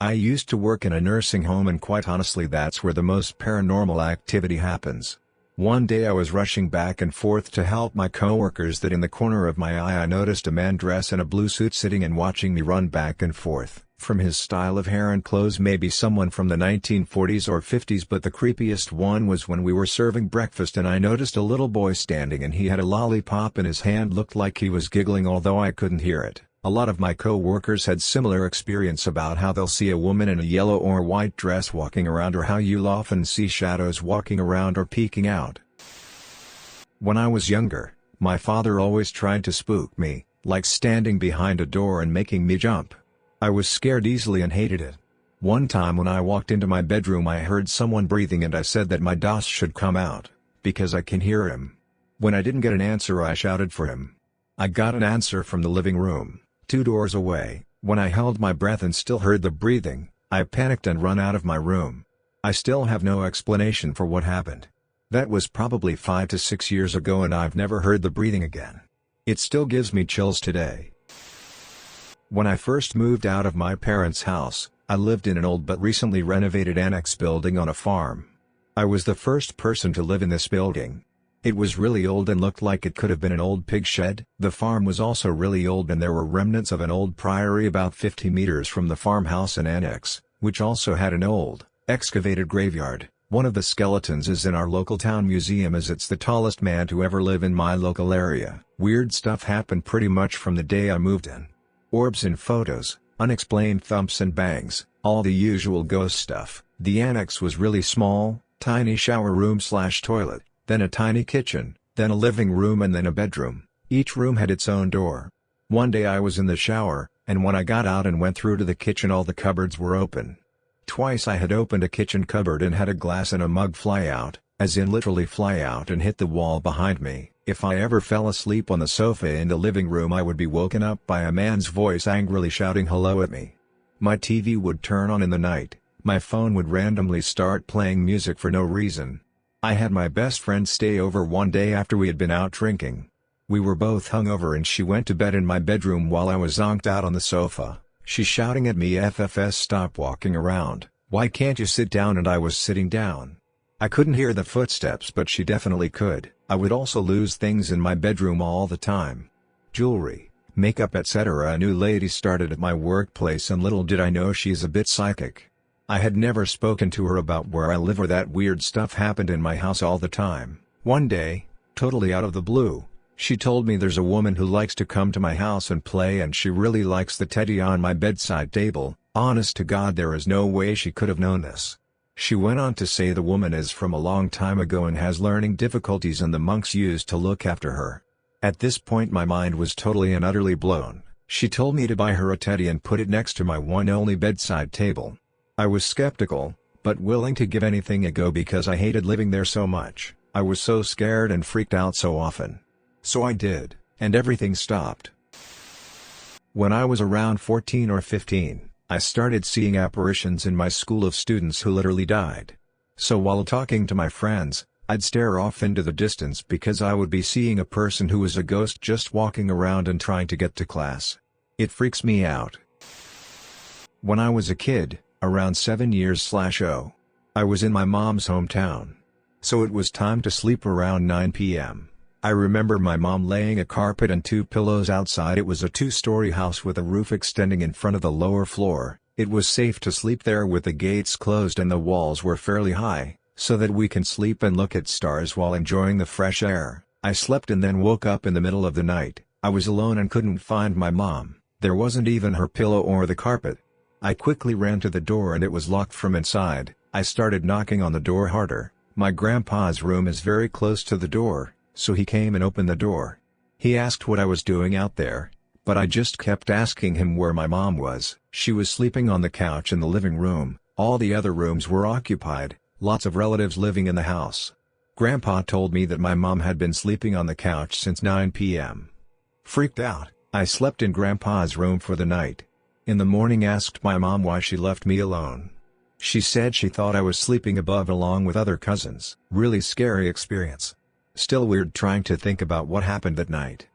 I used to work in a nursing home, and quite honestly that's where the most paranormal activity happens. One day I was rushing back and forth to help my coworkers that in the corner of my eye I noticed a man dressed in a blue suit sitting and watching me run back and forth. From his style of hair and clothes, maybe someone from the 1940s or 50s, but the creepiest one was when we were serving breakfast and I noticed a little boy standing and he had a lollipop in his hand, looked like he was giggling, although I couldn't hear it. A lot of my co-workers had similar experience about how they'll see a woman in a yellow or white dress walking around, or how you'll often see shadows walking around or peeking out. When I was younger, my father always tried to spook me, like standing behind a door and making me jump. I was scared easily and hated it. One time when I walked into my bedroom I heard someone breathing and I said that my DOS should come out, because I can hear him. When I didn't get an answer I shouted for him. I got an answer from the living room, 2 doors away. When I held my breath and still heard the breathing, I panicked and ran out of my room. I still have no explanation for what happened. That was probably 5 to 6 years ago and I've never heard the breathing again. It still gives me chills today. When I first moved out of my parents' house, I lived in an old but recently renovated annex building on a farm. I was the first person to live in this building. It was really old and looked like it could have been an old pig shed. The farm was also really old and there were remnants of an old priory about 50 meters from the farmhouse and annex, which also had an old, excavated graveyard. One of the skeletons is in our local town museum as it's the tallest man to ever live in my local area. Weird stuff happened pretty much from the day I moved in. Orbs in photos, unexplained thumps and bangs, all the usual ghost stuff. The annex was really small, tiny shower room/toilet. Then a tiny kitchen, then a living room and then a bedroom. Each room had its own door. One day I was in the shower, and when I got out and went through to the kitchen all the cupboards were open. Twice I had opened a kitchen cupboard and had a glass and a mug fly out, as in literally fly out and hit the wall behind me. If I ever fell asleep on the sofa in the living room I would be woken up by a man's voice angrily shouting hello at me. My TV would turn on in the night, my phone would randomly start playing music for no reason. I had my best friend stay over one day after we had been out drinking. We were both hungover and she went to bed in my bedroom while I was zonked out on the sofa. She's shouting at me, "FFS, stop walking around, why can't you sit down?" And I was sitting down. I couldn't hear the footsteps but she definitely could. I would also lose things in my bedroom all the time. Jewelry, makeup, etc. A new lady started at my workplace and little did I know she's a bit psychic. I had never spoken to her about where I live or that weird stuff happened in my house all the time. One day, totally out of the blue, she told me there's a woman who likes to come to my house and play and she really likes the teddy on my bedside table. Honest to God, there is no way she could have known this. She went on to say the woman is from a long time ago and has learning difficulties and the monks used to look after her. At this point my mind was totally and utterly blown. She told me to buy her a teddy and put it next to my one only bedside table. I was skeptical, but willing to give anything a go because I hated living there so much. I was so scared and freaked out so often. So I did, and everything stopped. When I was around 14 or 15, I started seeing apparitions in my school of students who literally died. So while talking to my friends, I'd stare off into the distance because I would be seeing a person who was a ghost just walking around and trying to get to class. It freaks me out. When I was a kid, around 7 years/old, I was in my mom's hometown. So it was time to sleep around 9 p.m. I remember my mom laying a carpet and 2 pillows outside. It was a 2-story house with a roof extending in front of the lower floor. It was safe to sleep there with the gates closed and the walls were fairly high, so that we can sleep and look at stars while enjoying the fresh air. I slept and then woke up in the middle of the night. I was alone and couldn't find my mom. There wasn't even her pillow or the carpet. I quickly ran to the door and it was locked from inside. I started knocking on the door harder. My grandpa's room is very close to the door, so he came and opened the door. He asked what I was doing out there, but I just kept asking him where my mom was. She was sleeping on the couch in the living room. All the other rooms were occupied, lots of relatives living in the house. Grandpa told me that my mom had been sleeping on the couch since 9 p.m. Freaked out, I slept in Grandpa's room for the night. In the morning asked my mom why she left me alone. She said she thought I was sleeping above along with other cousins. Really scary experience. Still weird trying to think about what happened that night.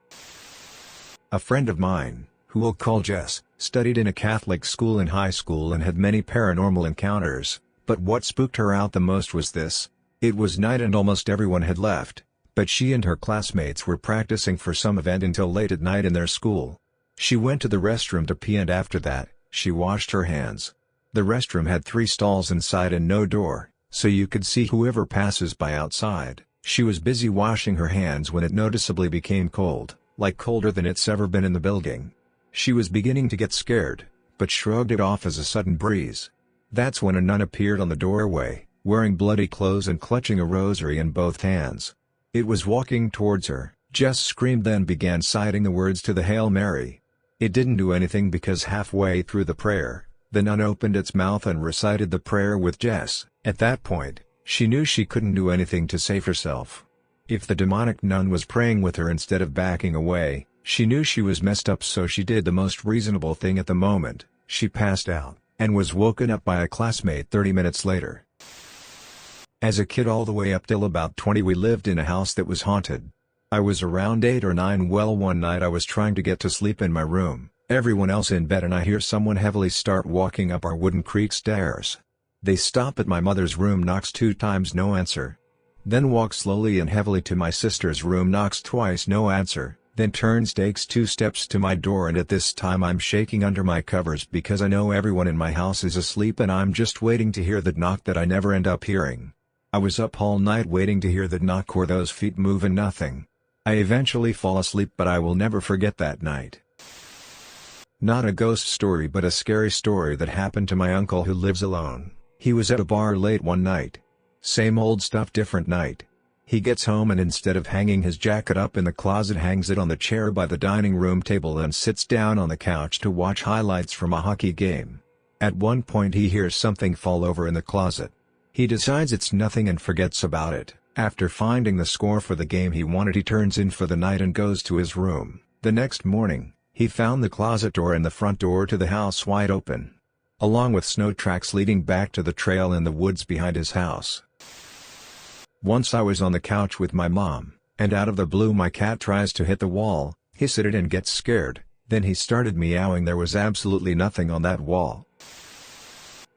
A friend of mine, who we'll call Jess, studied in a Catholic school in high school and had many paranormal encounters, but what spooked her out the most was this. It was night and almost everyone had left, but she and her classmates were practicing for some event until late at night in their school. She went to the restroom to pee and after that, she washed her hands. The restroom had 3 stalls inside and no door, so you could see whoever passes by outside. She was busy washing her hands when it noticeably became cold, like colder than it's ever been in the building. She was beginning to get scared, but shrugged it off as a sudden breeze. That's when a nun appeared on the doorway, wearing bloody clothes and clutching a rosary in both hands. It was walking towards her. Jess screamed then began citing the words to the Hail Mary. It didn't do anything because halfway through the prayer, the nun opened its mouth and recited the prayer with Jess. At that point, she knew she couldn't do anything to save herself. If the demonic nun was praying with her instead of backing away, She knew she was messed up, so she did the most reasonable thing at the moment. She passed out, and was woken up by a classmate 30 minutes later. As a kid all the way up till about 20 we lived in a house that was haunted. I was around 8 or 9. Well, one night I was trying to get to sleep in my room, everyone else in bed, and I hear someone heavily start walking up our wooden creak stairs. They stop at my mother's room, knocks 2 times, no answer. Then walk slowly and heavily to my sister's room, knocks twice, no answer. Then turns, takes 2 steps to my door, and at this time I'm shaking under my covers because I know everyone in my house is asleep and I'm just waiting to hear that knock that I never end up hearing. I was up all night waiting to hear that knock or those feet move, and nothing. I eventually fall asleep, but I will never forget that night. Not a ghost story, but a scary story that happened to my uncle who lives alone. He was at a bar late one night. Same old stuff, different night. He gets home and instead of hanging his jacket up in the closet, hangs it on the chair by the dining room table and sits down on the couch to watch highlights from a hockey game. At one point he hears something fall over in the closet. He decides it's nothing and forgets about it. After finding the score for the game he wanted, he turns in for the night and goes to his room. The next morning, he found the closet door and the front door to the house wide open, along with snow tracks leading back to the trail in the woods behind his house. Once I was on the couch with my mom, and out of the blue my cat tries to hit the wall, hiss at it and gets scared, then he started meowing. There was absolutely nothing on that wall.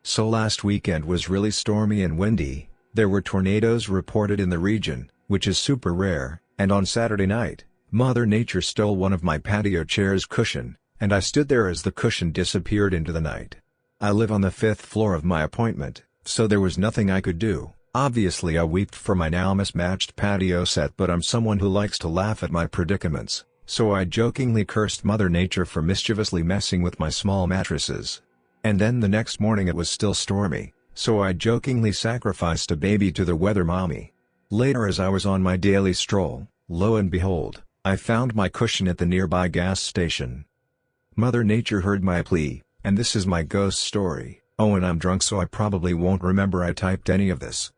So last weekend was really stormy and windy. There were tornadoes reported in the region, which is super rare, and on Saturday night, Mother Nature stole one of my patio chair's cushion, and I stood there as the cushion disappeared into the night. I live on the 5th floor of my apartment, so there was nothing I could do. Obviously I wept for my now mismatched patio set, but I'm someone who likes to laugh at my predicaments, so I jokingly cursed Mother Nature for mischievously messing with my small mattresses. And then the next morning it was still stormy, so I jokingly sacrificed a baby to the weather mommy. Later, as I was on my daily stroll, lo and behold, I found my cushion at the nearby gas station. Mother Nature heard my plea, and this is my ghost story. Oh, and I'm drunk, so I probably won't remember I typed any of this.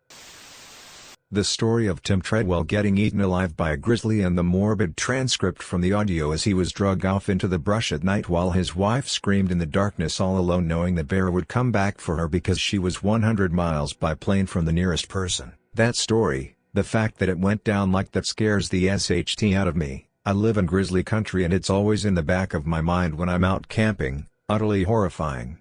The story of Tim Treadwell getting eaten alive by a grizzly, and the morbid transcript from the audio as he was dragged off into the brush at night while his wife screamed in the darkness, all alone, knowing the bear would come back for her because she was 100 miles by plane from the nearest person. That story, the fact that it went down like that, scares the SHT out of me. I live in grizzly country and it's always in the back of my mind when I'm out camping. Utterly horrifying.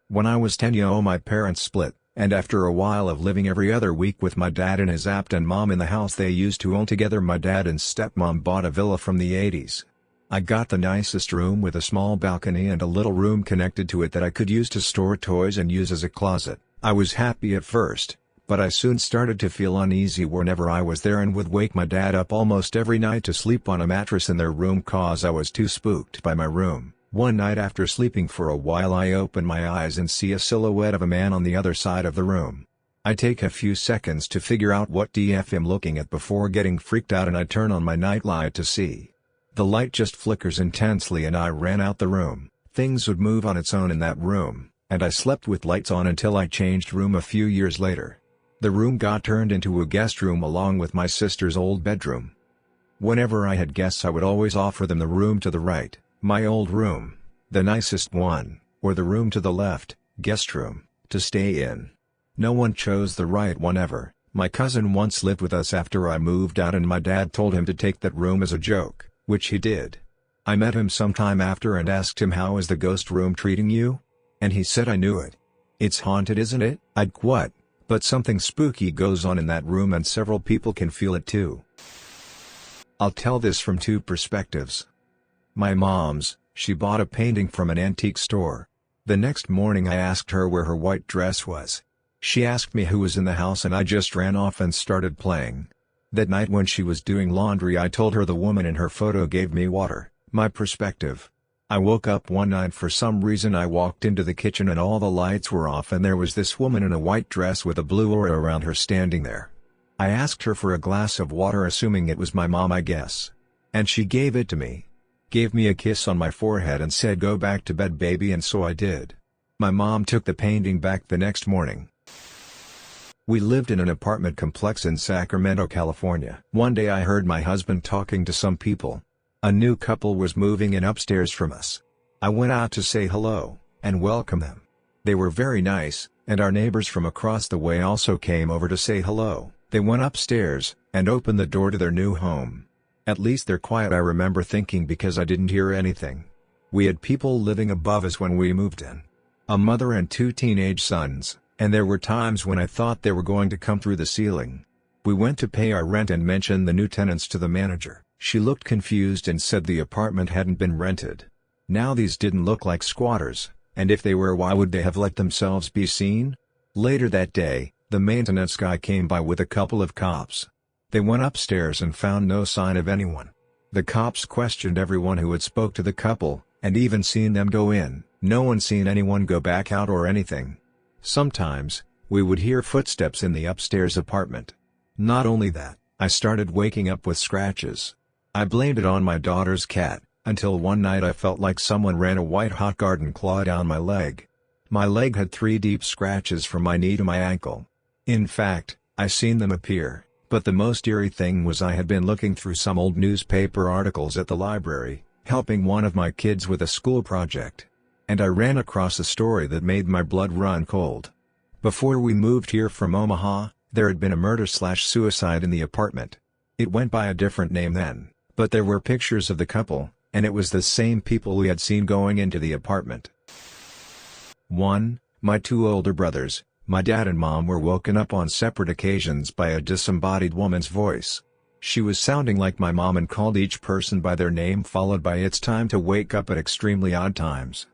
When I was 10, my parents split. And after a while of living every other week with my dad and his apt and mom in the house they used to own together, my dad and stepmom bought a villa from the 80s. I got the nicest room with a small balcony and a little room connected to it that I could use to store toys and use as a closet. I was happy at first, but I soon started to feel uneasy whenever I was there and would wake my dad up almost every night to sleep on a mattress in their room cause I was too spooked by my room. One night after sleeping for a while I open my eyes and see a silhouette of a man on the other side of the room. I take a few seconds to figure out what DF I'm looking at before getting freaked out, and I turn on my nightlight to see. The light just flickers intensely and I ran out the room. Things would move on its own in that room, and I slept with lights on until I changed room a few years later. The room got turned into a guest room along with my sister's old bedroom. Whenever I had guests I would always offer them the room to the right, my old room, the nicest one, or the room to the left, guest room, to stay in. No one chose the right one ever. My cousin once lived with us after I moved out and my dad told him to take that room as a joke, which he did. I met him sometime after and asked him, "How is the ghost room treating you?" And he said, "I knew it. It's haunted, isn't it?" I'd what? But something spooky goes on in that room and several people can feel it too. I'll tell this from 2 perspectives. My mom's, she bought a painting from an antique store. The next morning I asked her where her white dress was. She asked me who was in the house and I just ran off and started playing. That night when she was doing laundry I told her the woman in her photo gave me water. My perspective. I woke up one night for some reason. I walked into the kitchen and all the lights were off and there was this woman in a white dress with a blue aura around her standing there. I asked her for a glass of water, assuming it was my mom, I guess. And she gave it to me. Gave me a kiss on my forehead and said, "Go back to bed, baby," and so I did. My mom took the painting back the next morning. We lived in an apartment complex in Sacramento, California. One day I heard my husband talking to some people. A new couple was moving in upstairs from us. I went out to say hello, and welcome them. They were very nice, and our neighbors from across the way also came over to say hello. They went upstairs, and opened the door to their new home. At least they're quiet, I remember thinking, because I didn't hear anything. We had people living above us when we moved in. A mother and 2 teenage sons, and there were times when I thought they were going to come through the ceiling. We went to pay our rent and mentioned the new tenants to the manager. She looked confused and said the apartment hadn't been rented. Now these didn't look like squatters, and if they were, why would they have let themselves be seen? Later that day, the maintenance guy came by with a couple of cops. They went upstairs and found no sign of anyone. The cops questioned everyone who had spoke to the couple, and even seen them go in. No one seen anyone go back out or anything. Sometimes, we would hear footsteps in the upstairs apartment. Not only that, I started waking up with scratches. I blamed it on my daughter's cat, until one night I felt like someone ran a white-hot garden claw down my leg. My leg had 3 deep scratches from my knee to my ankle. In fact, I seen them appear, but the most eerie thing was I had been looking through some old newspaper articles at the library, helping one of my kids with a school project. And I ran across a story that made my blood run cold. Before we moved here from Omaha, there had been a murder/suicide in the apartment. It went by a different name then, but there were pictures of the couple, and it was the same people we had seen going into the apartment. 1. My 2 older brothers, my dad and mom, were woken up on separate occasions by a disembodied woman's voice. She was sounding like my mom and called each person by their name followed by "it's time to wake up" at extremely odd times.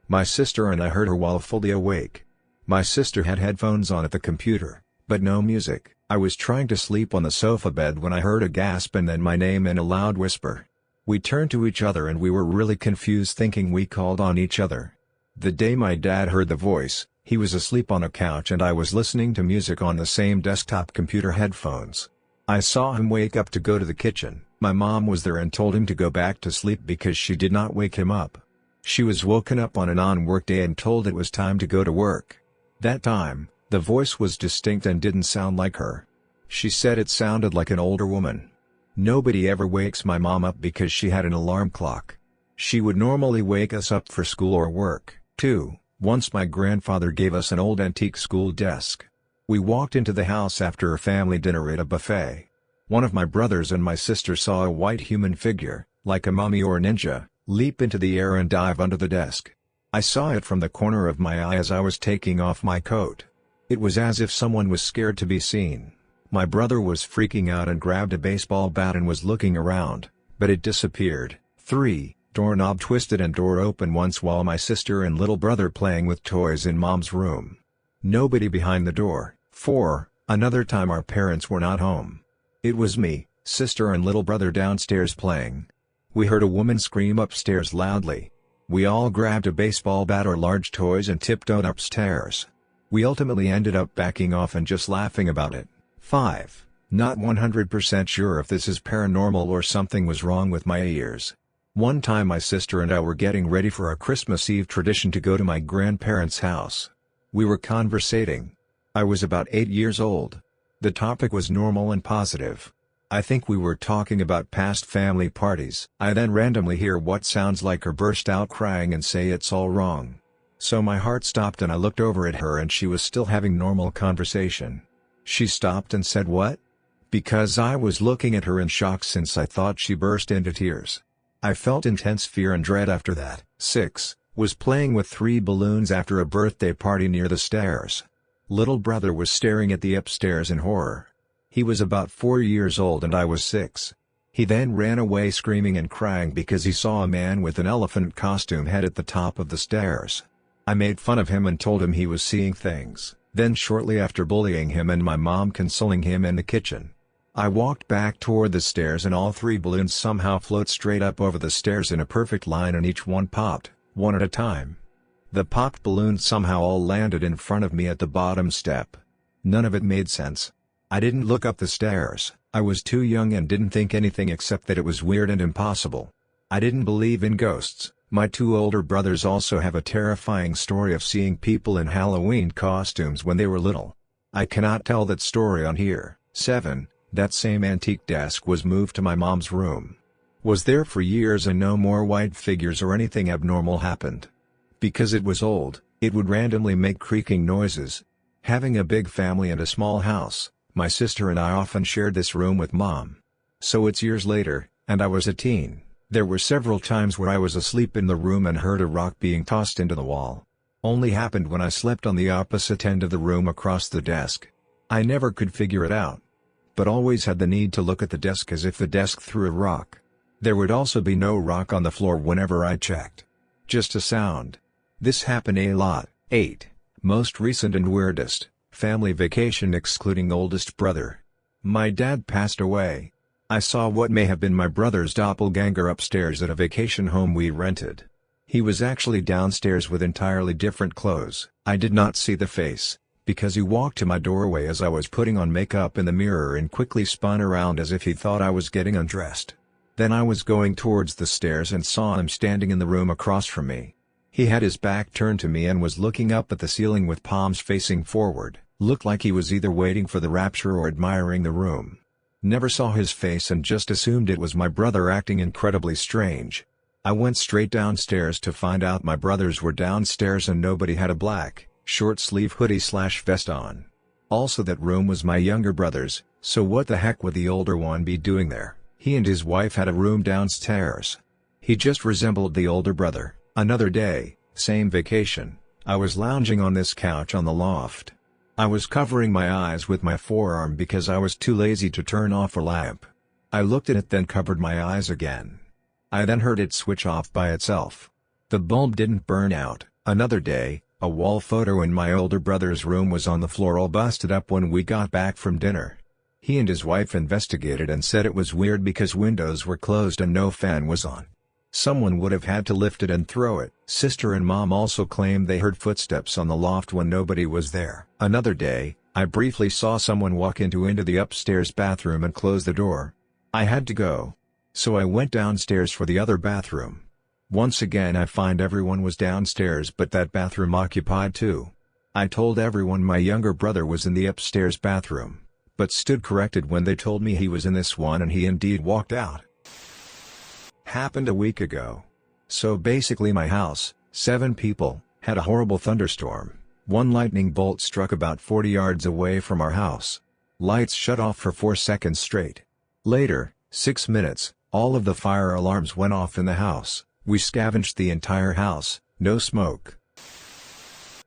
My sister and I heard her while fully awake. My sister had headphones on at the computer, but no music. I was trying to sleep on the sofa bed when I heard a gasp and then my name in a loud whisper. We turned to each other and we were really confused, thinking we called on each other. The day my dad heard the voice, he was asleep on a couch and I was listening to music on the same desktop computer headphones. I saw him wake up to go to the kitchen. My mom was there and told him to go back to sleep because she did not wake him up. She was woken up on a non-work day and told it was time to go to work. That time, the voice was distinct and didn't sound like her. She said it sounded like an older woman. Nobody ever wakes my mom up because she had an alarm clock. She would normally wake us up for school or work. 2. Once my grandfather gave us an old antique school desk. We walked into the house after a family dinner at a buffet. One of my brothers and my sister saw a white human figure, like a mummy or ninja, leap into the air and dive under the desk. I saw it from the corner of my eye as I was taking off my coat. It was as if someone was scared to be seen. My brother was freaking out and grabbed a baseball bat and was looking around, but it disappeared. 3. Doorknob twisted and door open once while my sister and little brother playing with toys in mom's room. Nobody behind the door. 4. Another time our parents were not home. It was me, sister and little brother downstairs playing. We heard a woman scream upstairs loudly. We all grabbed a baseball bat or large toys and tiptoed upstairs. We ultimately ended up backing off and just laughing about it. 5. Not 100% sure if this is paranormal or something was wrong with my ears. One time my sister and I were getting ready for a Christmas Eve tradition to go to my grandparents' house. We were conversating. I was about 8 years old. The topic was normal and positive. I think we were talking about past family parties. I then randomly hear what sounds like her burst out crying and say it's all wrong. So my heart stopped and I looked over at her and she was still having normal conversation. She stopped and said, "What?" Because I was looking at her in shock since I thought she burst into tears. I felt intense fear and dread after that. 6. Was playing with 3 balloons after a birthday party near the stairs. Little brother was staring at the upstairs in horror. He was about 4 years old and I was 6. He then ran away screaming and crying because he saw a man with an elephant costume head at the top of the stairs. I made fun of him and told him he was seeing things, then shortly after bullying him and my mom consoling him in the kitchen. I walked back toward the stairs and all 3 balloons somehow float straight up over the stairs in a perfect line and each one popped, one at a time. The popped balloons somehow all landed in front of me at the bottom step. None of it made sense. I didn't look up the stairs. I was too young and didn't think anything except that it was weird and impossible. I didn't believe in ghosts. My 2 older brothers also have a terrifying story of seeing people in Halloween costumes when they were little. I cannot tell that story on here. 7. That same antique desk was moved to my mom's room. Was there for years and no more white figures or anything abnormal happened. Because it was old, it would randomly make creaking noises. Having a big family and a small house, my sister and I often shared this room with Mom. So it's years later, and I was a teen. There were several times where I was asleep in the room and heard a rock being tossed into the wall. Only happened when I slept on the opposite end of the room across the desk. I never could figure it out, but always had the need to look at the desk as if the desk threw a rock. There would also be no rock on the floor whenever I checked. Just a sound. This happened a lot. 8. Most recent and weirdest, family vacation excluding oldest brother. My dad passed away. I saw what may have been my brother's doppelganger upstairs at a vacation home we rented. He was actually downstairs with entirely different clothes. I did not see the face, because he walked to my doorway as I was putting on makeup in the mirror and quickly spun around as if he thought I was getting undressed. Then I was going towards the stairs and saw him standing in the room across from me. He had his back turned to me and was looking up at the ceiling with palms facing forward. Looked like he was either waiting for the rapture or admiring the room. Never saw his face and just assumed it was my brother acting incredibly strange. I went straight downstairs to find out my brothers were downstairs and nobody had a black, short-sleeve hoodie/vest on. Also that room was my younger brother's, so what the heck would the older one be doing there? He and his wife had a room downstairs. He just resembled the older brother. Another day, same vacation, I was lounging on this couch on the loft. I was covering my eyes with my forearm because I was too lazy to turn off a lamp. I looked at it then covered my eyes again. I then heard it switch off by itself. The bulb didn't burn out. Another day, a wall photo in my older brother's room was on the floor all busted up when we got back from dinner. He and his wife investigated and said it was weird because windows were closed and no fan was on. Someone would have had to lift it and throw it. Sister and Mom also claimed they heard footsteps on the loft when nobody was there. Another day, I briefly saw someone walk into the upstairs bathroom and close the door. I had to go. So I went downstairs for the other bathroom. Once again I find everyone was downstairs but that bathroom occupied too. I told everyone my younger brother was in the upstairs bathroom, but stood corrected when they told me he was in this one and he indeed walked out. Happened a week ago. So basically my house, 7 people, had a horrible thunderstorm. One lightning bolt struck about 40 yards away from our house. Lights shut off for 4 seconds straight. Later, 6 minutes, all of the fire alarms went off in the house. We scavenged the entire house, no smoke.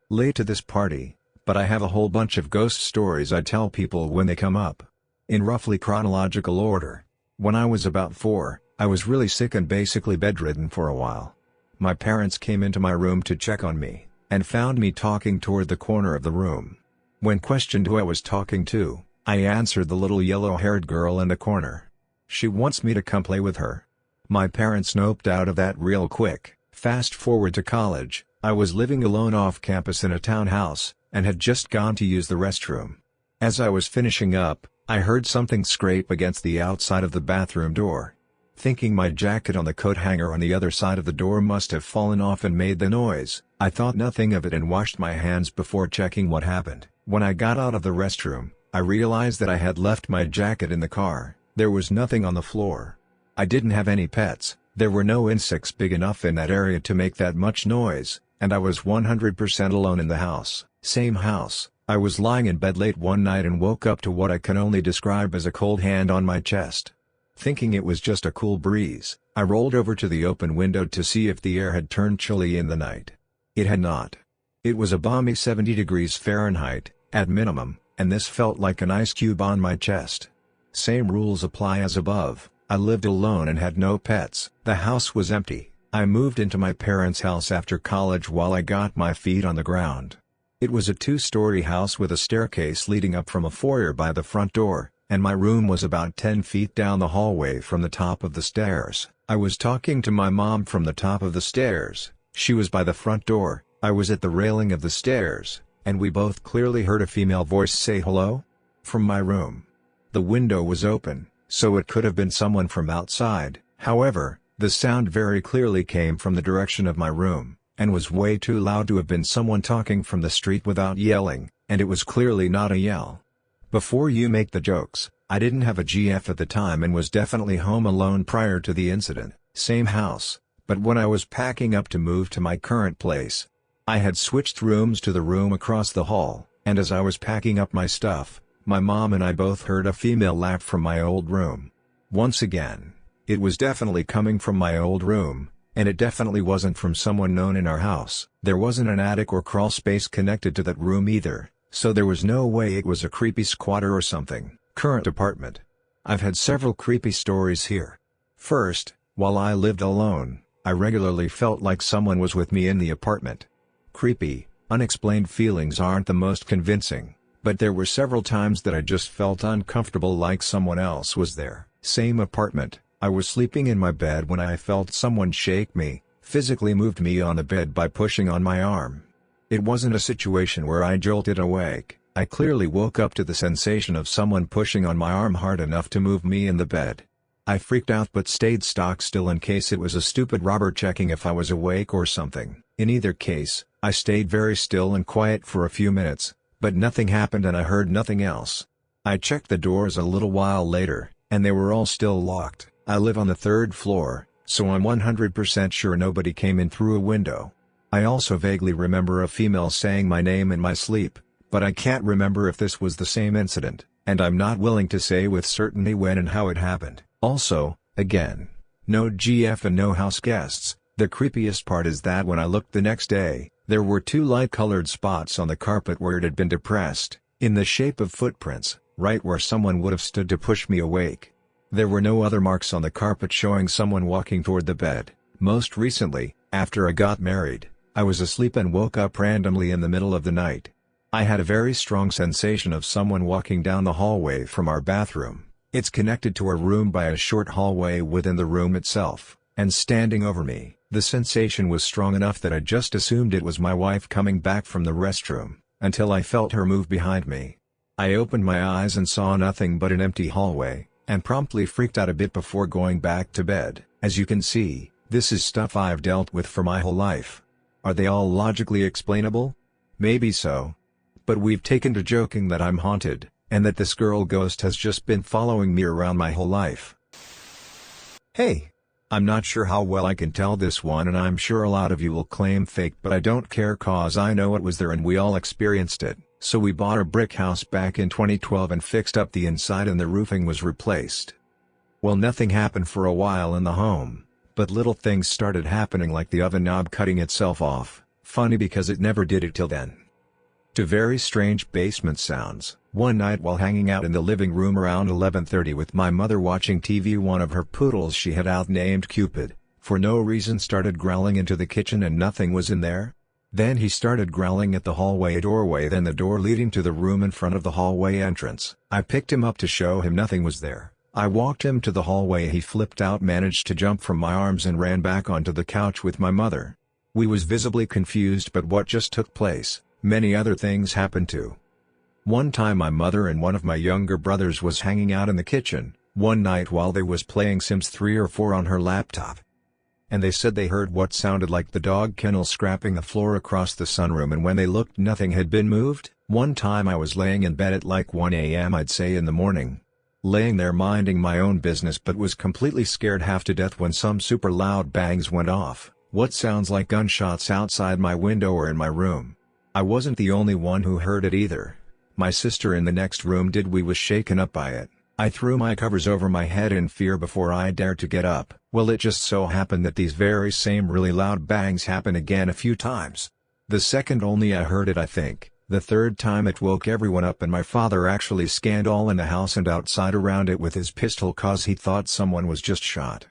Late to this party, but I have a whole bunch of ghost stories I tell people when they come up. In roughly chronological order. When I was about 4, I was really sick and basically bedridden for a while. My parents came into my room to check on me, and found me talking toward the corner of the room. When questioned who I was talking to, I answered the little yellow-haired girl in the corner. She wants me to come play with her. My parents noped out of that real quick. Fast forward to college, I was living alone off campus in a townhouse, and had just gone to use the restroom. As I was finishing up, I heard something scrape against the outside of the bathroom door. Thinking my jacket on the coat hanger on the other side of the door must have fallen off and made the noise, I thought nothing of it and washed my hands before checking what happened. When I got out of the restroom, I realized that I had left my jacket in the car. There was nothing on the floor. I didn't have any pets, there were no insects big enough in that area to make that much noise, and I was 100% alone in the house. Same house, I was lying in bed late one night and woke up to what I can only describe as a cold hand on my chest. Thinking it was just a cool breeze, I rolled over to the open window to see if the air had turned chilly in the night. It had not. It was a balmy 70 degrees Fahrenheit, at minimum, and this felt like an ice cube on my chest. Same rules apply as above. I lived alone and had no pets. The house was empty. I moved into my parents' house after college while I got my feet on the ground. It was a 2-story house with a staircase leading up from a foyer by the front door, and my room was about 10 feet down the hallway from the top of the stairs. I was talking to my mom from the top of the stairs. She was by the front door, I was at the railing of the stairs, and we both clearly heard a female voice say hello? From my room. The window was open, so it could have been someone from outside. However, the sound very clearly came from the direction of my room, and was way too loud to have been someone talking from the street without yelling, and it was clearly not a yell. Before you make the jokes, I didn't have a GF at the time and was definitely home alone prior to the incident. Same house, but when I was packing up to move to my current place, I had switched rooms to the room across the hall, and as I was packing up my stuff, my mom and I both heard a female laugh from my old room. Once again, it was definitely coming from my old room, and it definitely wasn't from someone known in our house. There wasn't an attic or crawl space connected to that room either, so there was no way it was a creepy squatter or something. Current apartment. I've had several creepy stories here. First, while I lived alone, I regularly felt like someone was with me in the apartment. Creepy, unexplained feelings aren't the most convincing, but there were several times that I just felt uncomfortable, like someone else was there. Same apartment, I was sleeping in my bed when I felt someone shake me, physically moved me on the bed by pushing on my arm. It wasn't a situation where I jolted awake, I clearly woke up to the sensation of someone pushing on my arm hard enough to move me in the bed. I freaked out but stayed stock still in case it was a stupid robber checking if I was awake or something. In either case, I stayed very still and quiet for a few minutes, but nothing happened and I heard nothing else. I checked the doors a little while later, and they were all still locked. I live on the 3rd floor, so I'm 100% sure nobody came in through a window. I also vaguely remember a female saying my name in my sleep, but I can't remember if this was the same incident, and I'm not willing to say with certainty when and how it happened. Also, again, no GF and no house guests. The creepiest part is that when I looked the next day, there were 2 light-colored spots on the carpet where it had been depressed, in the shape of footprints, right where someone would have stood to push me awake. There were no other marks on the carpet showing someone walking toward the bed. Most recently, after I got married, I was asleep and woke up randomly in the middle of the night. I had a very strong sensation of someone walking down the hallway from our bathroom. It's connected to our room by a short hallway within the room itself, and standing over me. The sensation was strong enough that I just assumed it was my wife coming back from the restroom, until I felt her move behind me. I opened my eyes and saw nothing but an empty hallway, and promptly freaked out a bit before going back to bed. As you can see, this is stuff I've dealt with for my whole life. Are they all logically explainable? Maybe so. But we've taken to joking that I'm haunted, and that this girl ghost has just been following me around my whole life. Hey! I'm not sure how well I can tell this one, and I'm sure a lot of you will claim fake, but I don't care cause I know it was there and we all experienced it. So we bought a brick house back in 2012 and fixed up the inside and the roofing was replaced. Well, nothing happened for a while in the home, but little things started happening, like the oven knob cutting itself off. Funny because it never did it till then. To very strange basement sounds. One night while hanging out in the living room around 11:30 with my mother watching TV, one of her poodles she had out named Cupid, for no reason started growling into the kitchen and nothing was in there. Then he started growling at the hallway doorway, then the door leading to the room in front of the hallway entrance. I picked him up to show him nothing was there. I walked him to the hallway, he flipped out, managed to jump from my arms and ran back onto the couch with my mother. We was visibly confused but what just took place. Many other things happened too. One time my mother and one of my younger brothers was hanging out in the kitchen, one night while they was playing Sims 3 or 4 on her laptop. And they said they heard what sounded like the dog kennel scraping the floor across the sunroom, and when they looked nothing had been moved. One time I was laying in bed at like 1 a.m. I'd say in the morning. Laying there minding my own business but was completely scared half to death when some super loud bangs went off, what sounds like gunshots outside my window or in my room. I wasn't the only one who heard it either. My sister in the next room did. We was shaken up by it. I threw my covers over my head in fear before I dared to get up. Well, it just so happened that these very same really loud bangs happened again a few times. The second only I heard it, I think. The third time it woke everyone up and my father actually scanned all in the house and outside around it with his pistol cause he thought someone was just shot.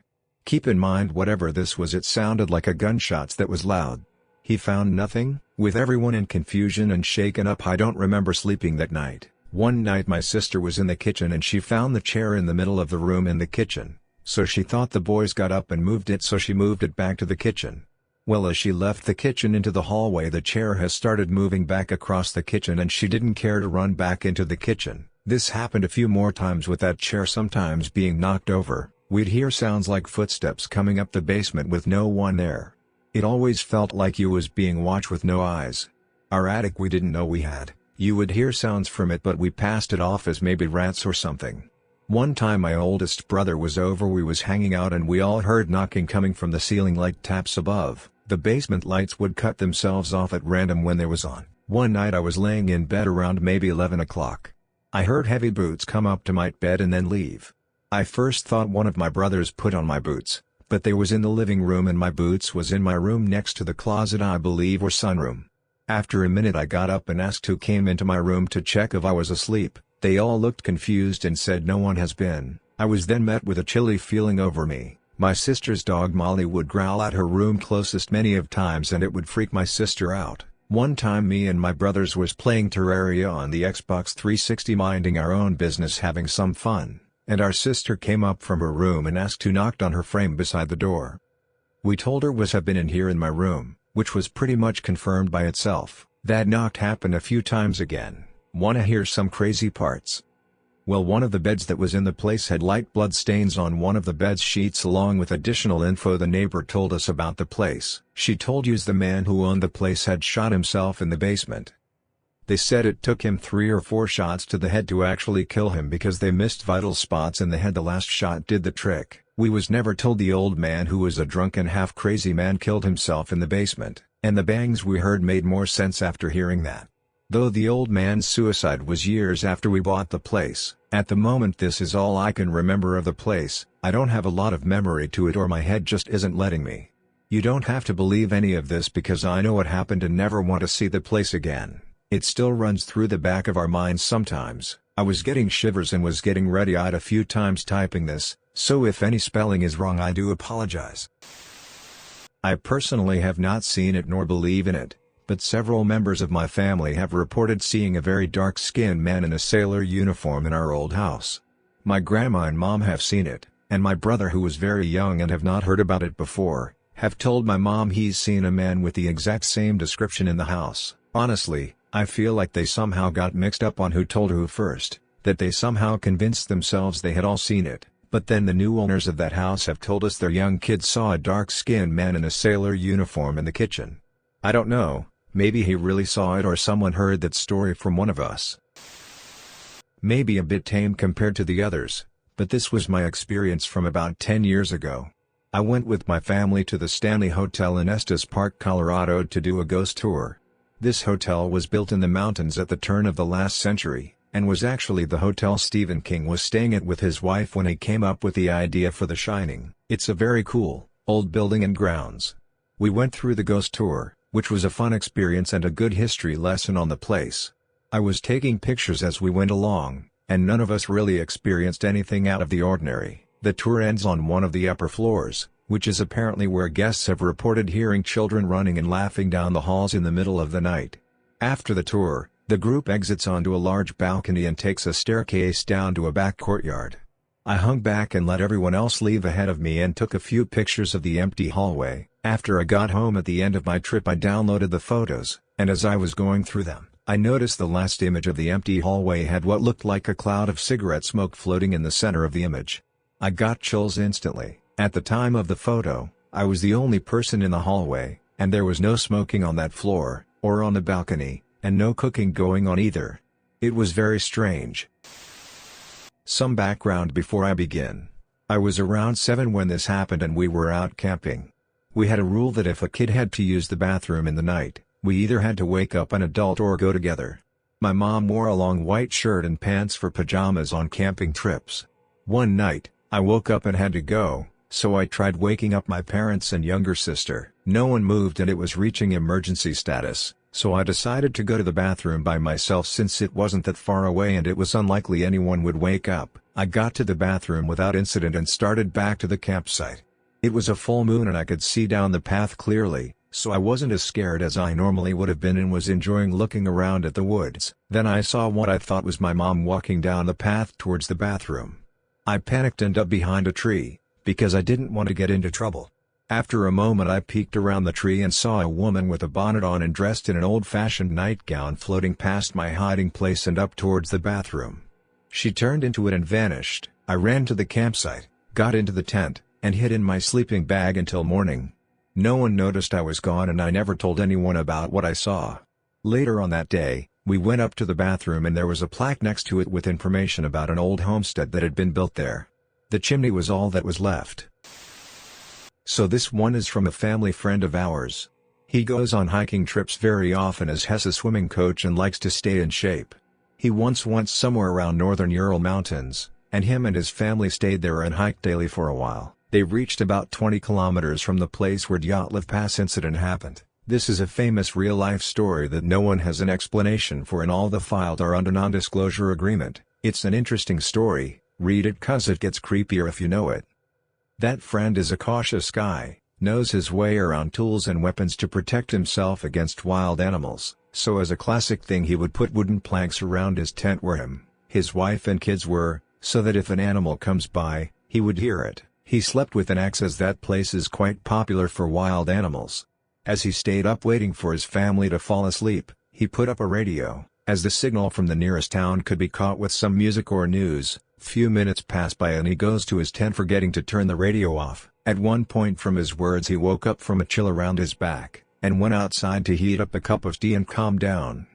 Keep in mind, whatever this was, it sounded like a gunshots that was loud. He found nothing. With everyone in confusion and shaken up, I don't remember sleeping that night. One night my sister was in the kitchen and she found the chair in the middle of the room in the kitchen, so she thought the boys got up and moved it, so she moved it back to the kitchen. Well, as she left the kitchen into the hallway, the chair has started moving back across the kitchen and she didn't care to run back into the kitchen. This happened a few more times with that chair sometimes being knocked over. We'd hear sounds like footsteps coming up the basement with no one there. It always felt like you was being watched with no eyes. Our attic we didn't know we had. You would hear sounds from it but we passed it off as maybe rats or something. One time my oldest brother was over, we was hanging out and we all heard knocking coming from the ceiling light taps above. The basement lights would cut themselves off at random when they was on. One night I was laying in bed around maybe 11 o'clock. I heard heavy boots come up to my bed and then leave. I first thought one of my brothers put on my boots, but they was in the living room and my boots was in my room next to the closet, I believe, or sunroom. After a minute I got up and asked who came into my room to check if I was asleep. They all looked confused and said no one has been. I was then met with a chilly feeling over me. My sister's dog Molly would growl at her room closest many of times and it would freak my sister out. One time me and my brothers was playing Terraria on the Xbox 360, minding our own business, having some fun, and our sister came up from her room and asked who knocked on her frame beside the door. We told her was have been in here in my room, which was pretty much confirmed by itself. That knock happened a few times again. Wanna hear some crazy parts? Well, one of the beds that was in the place had light blood stains on one of the bed's sheets along with additional info the neighbor told us about the place. She told us the man who owned the place had shot himself in the basement. They said it took him 3 or 4 shots to the head to actually kill him because they missed vital spots in the head. The last shot did the trick. We was never told the old man, who was a drunken half crazy man, killed himself in the basement, and the bangs we heard made more sense after hearing that. Though the old man's suicide was years after we bought the place, at the moment this is all I can remember of the place. I don't have a lot of memory to it, or my head just isn't letting me. You don't have to believe any of this because I know what happened and never want to see the place again. It still runs through the back of our minds sometimes. I was getting shivers and was getting red-eyed a few times typing this, so if any spelling is wrong I do apologize. I personally have not seen it nor believe in it, but several members of my family have reported seeing a very dark-skinned man in a sailor uniform in our old house. My grandma and mom have seen it, and my brother, who was very young and have not heard about it before, have told my mom he's seen a man with the exact same description in the house. Honestly, I feel like they somehow got mixed up on who told who first, that they somehow convinced themselves they had all seen it, but then the new owners of that house have told us their young kids saw a dark-skinned man in a sailor uniform in the kitchen. I don't know. Maybe he really saw it or someone heard that story from one of us. Maybe a bit tame compared to the others, but this was my experience from about 10 years ago. I went with my family to the Stanley Hotel in Estes Park, Colorado to do a ghost tour. This hotel was built in the mountains at the turn of the last century, and was actually the hotel Stephen King was staying at with his wife when he came up with the idea for The Shining. It's a very cool, old building and grounds. We went through the ghost tour, which was a fun experience and a good history lesson on the place. I was taking pictures as we went along, and none of us really experienced anything out of the ordinary. The tour ends on one of the upper floors, which is apparently where guests have reported hearing children running and laughing down the halls in the middle of the night. After the tour, the group exits onto a large balcony and takes a staircase down to a back courtyard. I hung back and let everyone else leave ahead of me and took a few pictures of the empty hallway. After I got home at the end of my trip I downloaded the photos, and as I was going through them, I noticed the last image of the empty hallway had what looked like a cloud of cigarette smoke floating in the center of the image. I got chills instantly. At the time of the photo, I was the only person in the hallway, and there was no smoking on that floor, or on the balcony, and no cooking going on either. It was very strange. Some background before I begin. I was around 7 when this happened and we were out camping. We had a rule that if a kid had to use the bathroom in the night, we either had to wake up an adult or go together. My mom wore a long white shirt and pants for pajamas on camping trips. One night, I woke up and had to go, so I tried waking up my parents and younger sister. No one moved and it was reaching emergency status, so I decided to go to the bathroom by myself since it wasn't that far away and it was unlikely anyone would wake up. I got to the bathroom without incident and started back to the campsite. It was a full moon and I could see down the path clearly, so I wasn't as scared as I normally would have been and was enjoying looking around at the woods. Then I saw what I thought was my mom walking down the path towards the bathroom. I panicked and ducked behind a tree, because I didn't want to get into trouble. After a moment I peeked around the tree and saw a woman with a bonnet on and dressed in an old-fashioned nightgown floating past my hiding place and up towards the bathroom. She turned into it and vanished. I ran to the campsite, got into the tent, and hid in my sleeping bag until morning. No one noticed I was gone and I never told anyone about what I saw. Later on that day, we went up to the bathroom and there was a plaque next to it with information about an old homestead that had been built there. The chimney was all that was left. So this one is from a family friend of ours. He goes on hiking trips very often as has a swimming coach and likes to stay in shape. He once went somewhere around northern Ural Mountains, and him and his family stayed there and hiked daily for a while. They reached about 20 kilometers from the place where Dyatlov Pass incident happened. This is a famous real-life story that no one has an explanation for and all the filed are under non-disclosure agreement. It's an interesting story, read it cause it gets creepier if you know it. That friend is a cautious guy, knows his way around tools and weapons to protect himself against wild animals, so as a classic thing he would put wooden planks around his tent where his wife and kids were, so that if an animal comes by, he would hear it. He slept with an axe as that place is quite popular for wild animals. As he stayed up waiting for his family to fall asleep, he put up a radio, as the signal from the nearest town could be caught with some music or news. Few minutes pass by and he goes to his tent forgetting to turn the radio off. At one point from his words he woke up from a chill around his back, and went outside to heat up a cup of tea and calm down.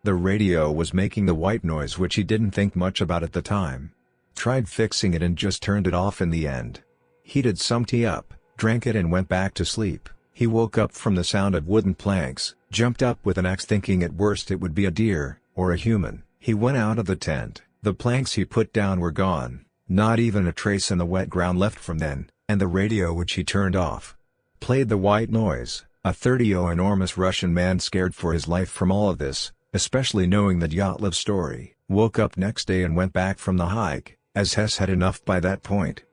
The radio was making the white noise which he didn't think much about at the time. Tried fixing it and just turned it off in the end. Heated some tea up, drank it and went back to sleep. He woke up from the sound of wooden planks, jumped up with an axe thinking at worst it would be a deer, or a human. He went out of the tent, the planks he put down were gone, not even a trace in the wet ground left from then, and the radio which he turned off played the white noise. A 30-year enormous Russian man scared for his life from all of this, especially knowing the Dyatlov's story, woke up next day and went back from the hike, as Hess had enough by that point.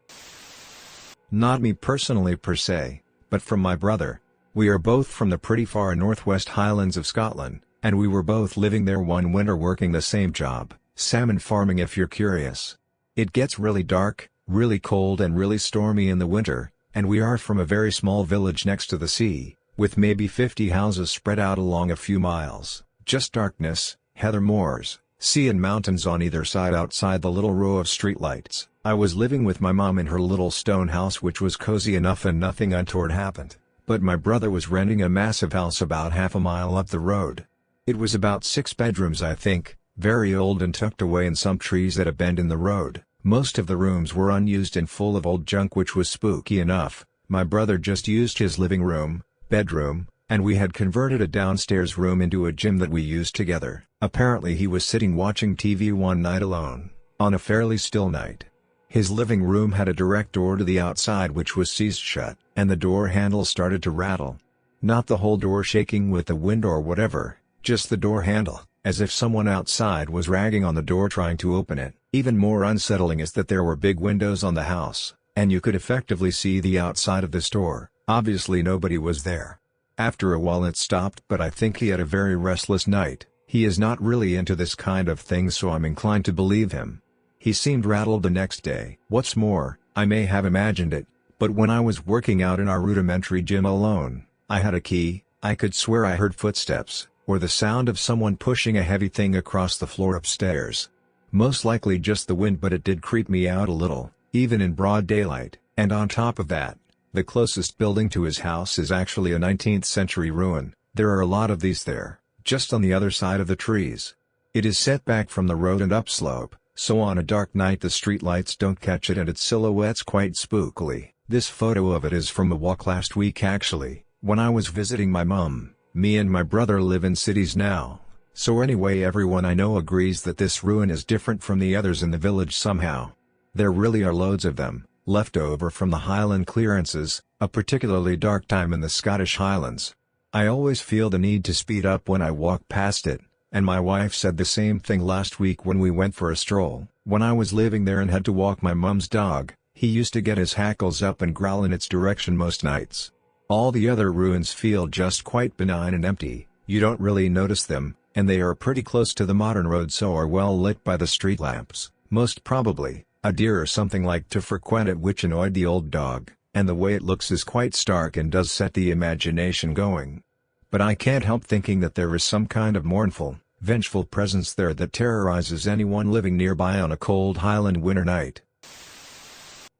Not me personally per se, but from my brother. We are both from the pretty far northwest Highlands of Scotland, and we were both living there one winter working the same job, salmon farming if you're curious. It gets really dark, really cold and really stormy in the winter, and we are from a very small village next to the sea, with maybe 50 houses spread out along a few miles, just darkness, heather moors, sea and mountains on either side outside the little row of streetlights. I was living with my mom in her little stone house which was cozy enough and nothing untoward happened, but my brother was renting a massive house about half a mile up the road. It was about 6 bedrooms I think, very old and tucked away in some trees at a bend in the road. Most of the rooms were unused and full of old junk which was spooky enough. My brother just used his living room, bedroom, and we had converted a downstairs room into a gym that we used together. Apparently he was sitting watching TV one night alone, on a fairly still night. His living room had a direct door to the outside which was seized shut, and the door handle started to rattle. Not the whole door shaking with the wind or whatever, just the door handle, as if someone outside was ragging on the door trying to open it. Even more unsettling is that there were big windows on the house, and you could effectively see the outside of this door. Obviously nobody was there. After a while it stopped, but I think he had a very restless night. He is not really into this kind of thing, so I'm inclined to believe him. He seemed rattled the next day. What's more, I may have imagined it, but when I was working out in our rudimentary gym alone, I had a key. I could swear I heard footsteps, or the sound of someone pushing a heavy thing across the floor upstairs. Most likely just the wind, but it did creep me out a little, even in broad daylight. And on top of that, the closest building to his house is actually a 19th century ruin. There are a lot of these there, just on the other side of the trees. It is set back from the road and upslope, so on a dark night the streetlights don't catch it and its silhouette's quite spookily. This photo of it is from a walk last week actually, when I was visiting my mum. Me and my brother live in cities now, so anyway everyone I know agrees that this ruin is different from the others in the village somehow. There really are loads of them, left over from the Highland clearances, a particularly dark time in the Scottish Highlands. I always feel the need to speed up when I walk past it, and my wife said the same thing last week when we went for a stroll. When I was living there and had to walk my mum's dog, he used to get his hackles up and growl in its direction most nights. All the other ruins feel just quite benign and empty, you don't really notice them, and they are pretty close to the modern road so are well lit by the street lamps. Most probably, a deer or something like to frequent it which annoyed the old dog, and the way it looks is quite stark and does set the imagination going. But I can't help thinking that there is some kind of mournful, vengeful presence there that terrorizes anyone living nearby on a cold Highland winter night.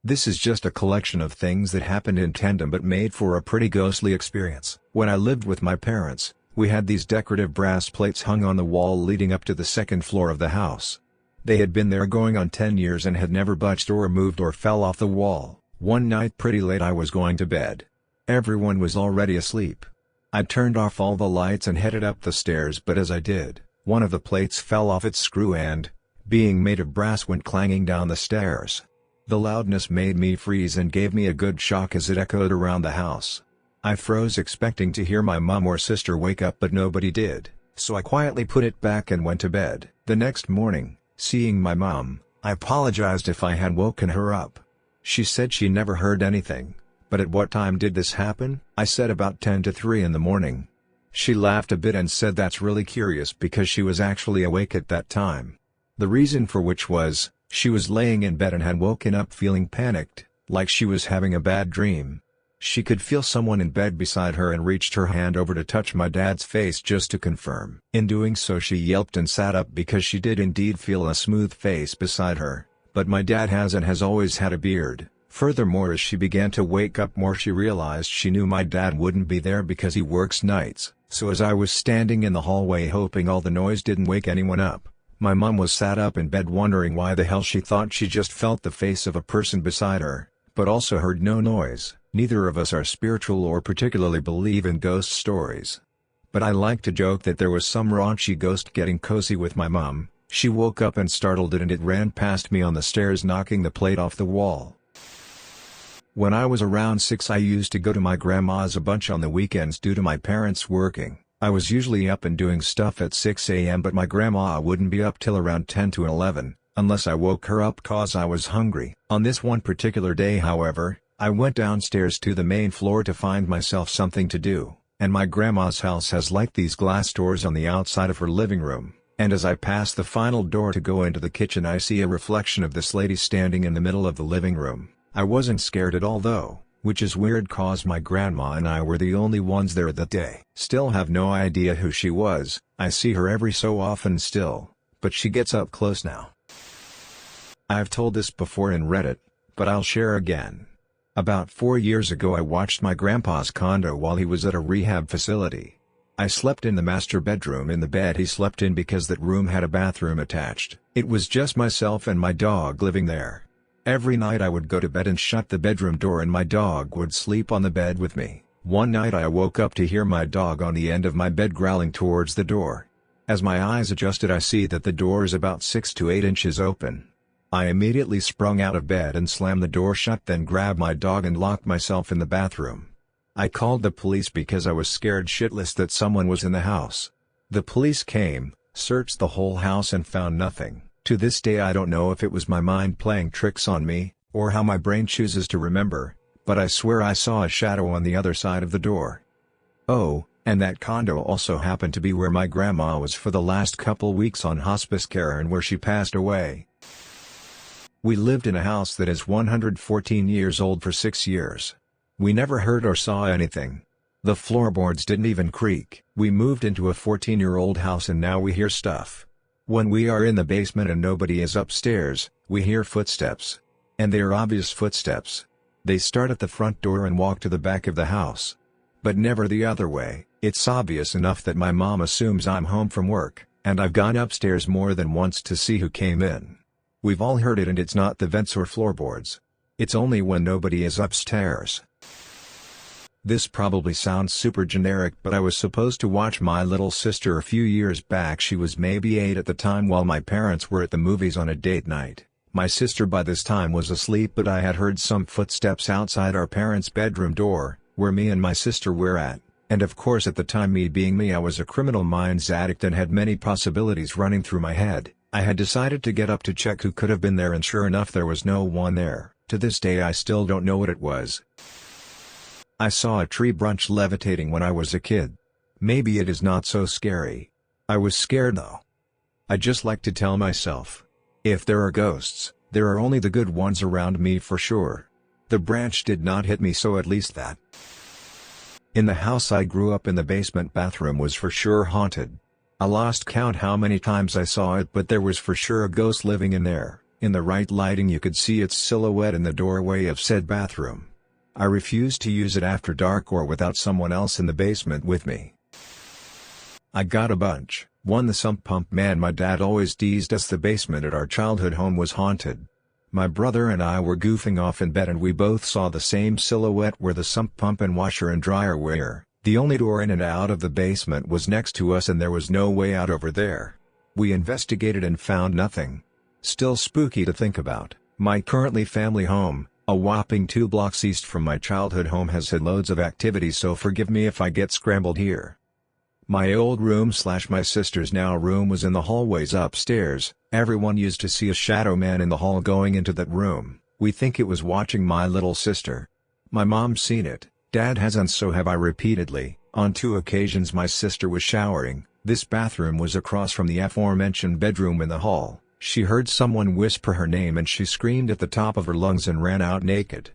This is just a collection of things that happened in tandem but made for a pretty ghostly experience. When I lived with my parents, We had these decorative brass plates hung on the wall leading up to the second floor of the house. They had been there going on 10 years and had never budged or moved or fell off the wall. One night pretty late I was going to bed. Everyone was already asleep. I turned off all the lights and headed up the stairs, but as I did, one of the plates fell off its screw and, being made of brass, went clanging down the stairs. The loudness made me freeze and gave me a good shock as it echoed around the house. I froze expecting to hear my mom or sister wake up, but nobody did, so I quietly put it back and went to bed. The next morning, seeing my mom, I apologized if I had woken her up. She said she never heard anything. But at what time did this happen? I said about 10 to 3 in the morning. She laughed a bit and said that's really curious because she was actually awake at that time. The reason for which was, she was laying in bed and had woken up feeling panicked, like she was having a bad dream. She could feel someone in bed beside her and reached her hand over to touch my dad's face just to confirm. In doing so she yelped and sat up because she did indeed feel a smooth face beside her, but my dad has and has always had a beard. Furthermore, as she began to wake up more, she realized she knew my dad wouldn't be there because he works nights, so as I was standing in the hallway hoping all the noise didn't wake anyone up, my mom was sat up in bed wondering why the hell she thought she just felt the face of a person beside her, but also heard no noise. Neither of us are spiritual or particularly believe in ghost stories. But I like to joke that there was some raunchy ghost getting cozy with my mom. She woke up and startled it and it ran past me on the stairs knocking the plate off the wall. When I was around 6 I used to go to my grandma's a bunch on the weekends due to my parents working. I was usually up and doing stuff at 6 a.m. but my grandma wouldn't be up till around 10 to 11, unless I woke her up cause I was hungry. On this one particular day however, I went downstairs to the main floor to find myself something to do, and my grandma's house has like these glass doors on the outside of her living room, and as I pass the final door to go into the kitchen I see a reflection of this lady standing in the middle of the living room. I wasn't scared at all though, which is weird cause my grandma and I were the only ones there that day. Still have no idea who she was. I see her every so often still, but she gets up close now. I've told this before in Reddit, but I'll share again. About 4 years ago I watched my grandpa's condo while he was at a rehab facility. I slept in the master bedroom in the bed he slept in because that room had a bathroom attached. It was just myself and my dog living there. Every night I would go to bed and shut the bedroom door and my dog would sleep on the bed with me. One night I woke up to hear my dog on the end of my bed growling towards the door. As my eyes adjusted I see that the door is about 6 to 8 inches open. I immediately sprung out of bed and slammed the door shut, then grabbed my dog and locked myself in the bathroom. I called the police because I was scared shitless that someone was in the house. The police came, searched the whole house and found nothing. To this day I don't know if it was my mind playing tricks on me, or how my brain chooses to remember, but I swear I saw a shadow on the other side of the door. Oh, and that condo also happened to be where my grandma was for the last couple weeks on hospice care and where she passed away. We lived in a house that is 114 years old for 6 years. We never heard or saw anything. The floorboards didn't even creak. We moved into a 14-year-old house and now we hear stuff. When we are in the basement and nobody is upstairs, we hear footsteps. And they are obvious footsteps. They start at the front door and walk to the back of the house. But never the other way. It's obvious enough that my mom assumes I'm home from work, and I've gone upstairs more than once to see who came in. We've all heard it and it's not the vents or floorboards. It's only when nobody is upstairs. This probably sounds super generic, but I was supposed to watch my little sister a few years back. She was maybe 8 at the time while my parents were at the movies on a date night. My sister by this time was asleep, but I had heard some footsteps outside our parents' bedroom door, where me and my sister were at, and of course at the time, me being me, I was a Criminal Minds addict and had many possibilities running through my head. I had decided to get up to check who could have been there, and sure enough there was no one there. To this day I still don't know what it was. I saw a tree branch levitating when I was a kid. Maybe it is not so scary. I was scared though. I just like to tell myself, if there are ghosts, there are only the good ones around me for sure. The branch did not hit me, so at least that. In the house I grew up in, the basement bathroom was for sure haunted. I lost count how many times I saw it, but there was for sure a ghost living in there. In the right lighting you could see its silhouette in the doorway of said bathroom. I refused to use it after dark or without someone else in the basement with me. I got a bunch. 1. The sump pump man. My dad always teased us the basement at our childhood home was haunted. My brother and I were goofing off in bed and we both saw the same silhouette where the sump pump and washer and dryer were. The only door in and out of the basement was next to us and there was no way out over there. We investigated and found nothing. Still spooky to think about. My currently family home, a whopping 2 blocks east from my childhood home, has had loads of activity, so forgive me if I get scrambled here. My old room / my sister's now room was in the hallways upstairs. Everyone used to see a shadow man in the hall going into that room. We think it was watching my little sister. My mom's seen it, Dad hasn't, so have I repeatedly. On 2 occasions my sister was showering. This bathroom was across from the aforementioned bedroom in the hall. She heard someone whisper her name and she screamed at the top of her lungs and ran out naked.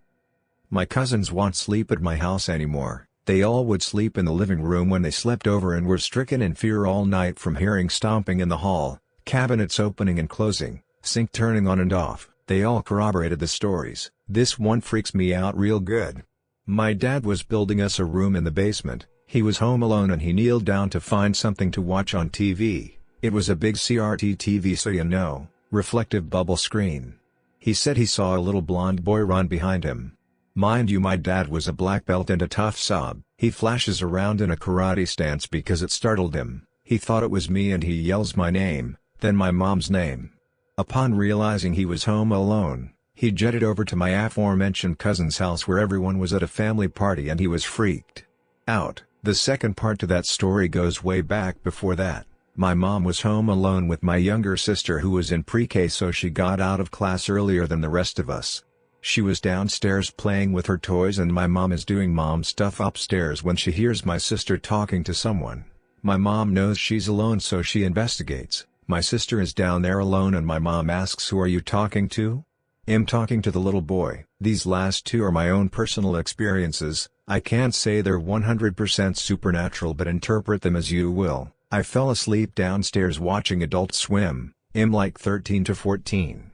My cousins won't sleep at my house anymore. They all would sleep in the living room when they slept over and were stricken in fear all night from hearing stomping in the hall, cabinets opening and closing, sink turning on and off. They all corroborated the stories. This one freaks me out real good. My dad was building us a room in the basement. He was home alone and he kneeled down to find something to watch on TV. It was a big CRT TV, so you know, reflective bubble screen. He said he saw a little blonde boy run behind him. Mind you, my dad was a black belt and a tough sob. He flashes around in a karate stance because it startled him. He thought it was me and he yells my name, then my mom's name. Upon realizing he was home alone, he jetted over to my aforementioned cousin's house where everyone was at a family party and he was freaked out. The second part to that story goes way back before that. My mom was home alone with my younger sister who was in pre-K, so she got out of class earlier than the rest of us. She was downstairs playing with her toys and my mom is doing mom stuff upstairs when she hears my sister talking to someone. My mom knows she's alone, so she investigates. My sister is down there alone and my mom asks, "Who are you talking to?" "I'm talking to the little boy." These last 2 are my own personal experiences. I can't say they're 100% supernatural, but interpret them as you will. I fell asleep downstairs watching Adult Swim. I'm like 13 to 14.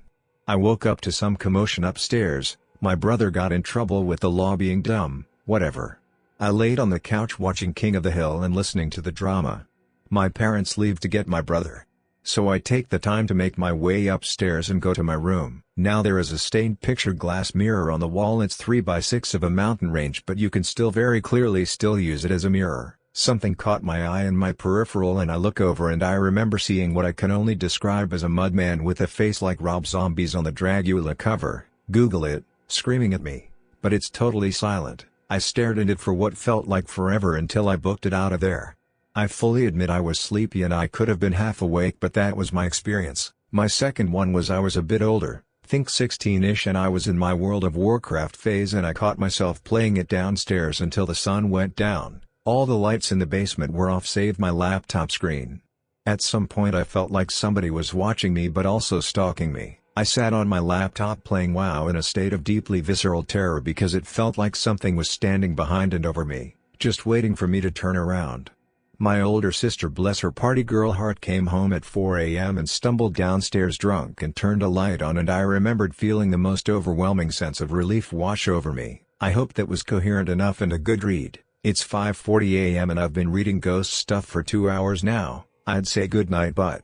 I woke up to some commotion upstairs. My brother got in trouble with the law being dumb, whatever. I laid on the couch watching King of the Hill and listening to the drama. My parents leave to get my brother. So I take the time to make my way upstairs and go to my room. Now there is a stained picture glass mirror on the wall. It's 3x6 of a mountain range, but you can still very clearly use it as a mirror. Something caught my eye in my peripheral and I look over and I remember seeing what I can only describe as a mudman with a face like Rob Zombie's on the Dragula cover. Google it, screaming at me. But it's totally silent. I stared at it for what felt like forever until I booked it out of there. I fully admit I was sleepy and I could have been half awake, but that was my experience. My second one was I was a bit older, think 16-ish, and I was in my World of Warcraft phase and I caught myself playing it downstairs until the sun went down. All the lights in the basement were off save my laptop screen. At some point I felt like somebody was watching me but also stalking me. I sat on my laptop playing WoW in a state of deeply visceral terror because it felt like something was standing behind and over me, just waiting for me to turn around. My older sister, bless her party girl heart, came home at 4 a.m. and stumbled downstairs drunk and turned a light on, and I remembered feeling the most overwhelming sense of relief wash over me. I hope that was coherent enough and a good read. It's 5:40 a.m. and I've been reading ghost stuff for 2 hours now. I'd say good night, but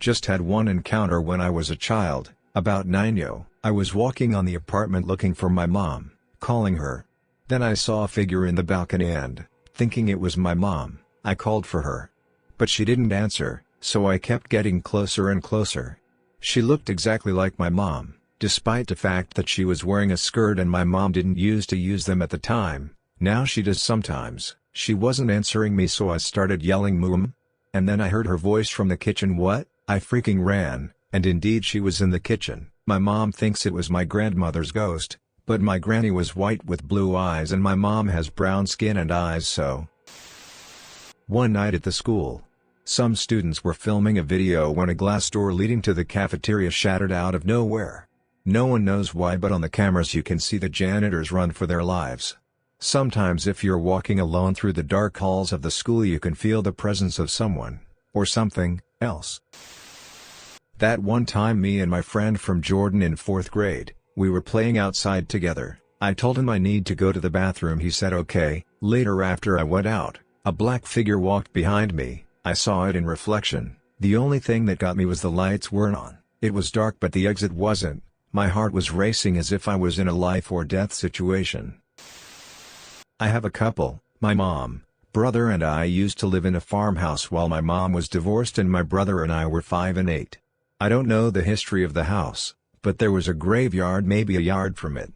just had one encounter when I was a child, about 9. I was walking on the apartment looking for my mom, calling her. Then I saw a figure in the balcony and, thinking it was my mom, I called for her. But she didn't answer, so I kept getting closer and closer. She looked exactly like my mom, despite the fact that she was wearing a skirt and my mom didn't used to use them at the time. Now she does sometimes. She wasn't answering me, so I started yelling "Mom?" And then I heard her voice from the kitchen. What? I freaking ran, and indeed she was in the kitchen. My mom thinks it was my grandmother's ghost, but my granny was white with blue eyes and my mom has brown skin and eyes, so. One night at the school, some students were filming a video when a glass door leading to the cafeteria shattered out of nowhere. No one knows why, but on the cameras you can see the janitors run for their lives. Sometimes if you're walking alone through the dark halls of the school you can feel the presence of someone, or something, else. That one time me and my friend from Jordan in 4th grade, we were playing outside together. I told him I need to go to the bathroom. He said okay. Later, after I went out, A black figure walked behind me. I saw it in reflection. The only thing that got me was the lights weren't on. It was dark but the exit wasn't. My heart was racing as if I was in a life or death situation. I have a couple. My mom, brother and I used to live in a farmhouse while my mom was divorced and my brother and I were 5 and 8. I don't know the history of the house, but there was a graveyard maybe a yard from it.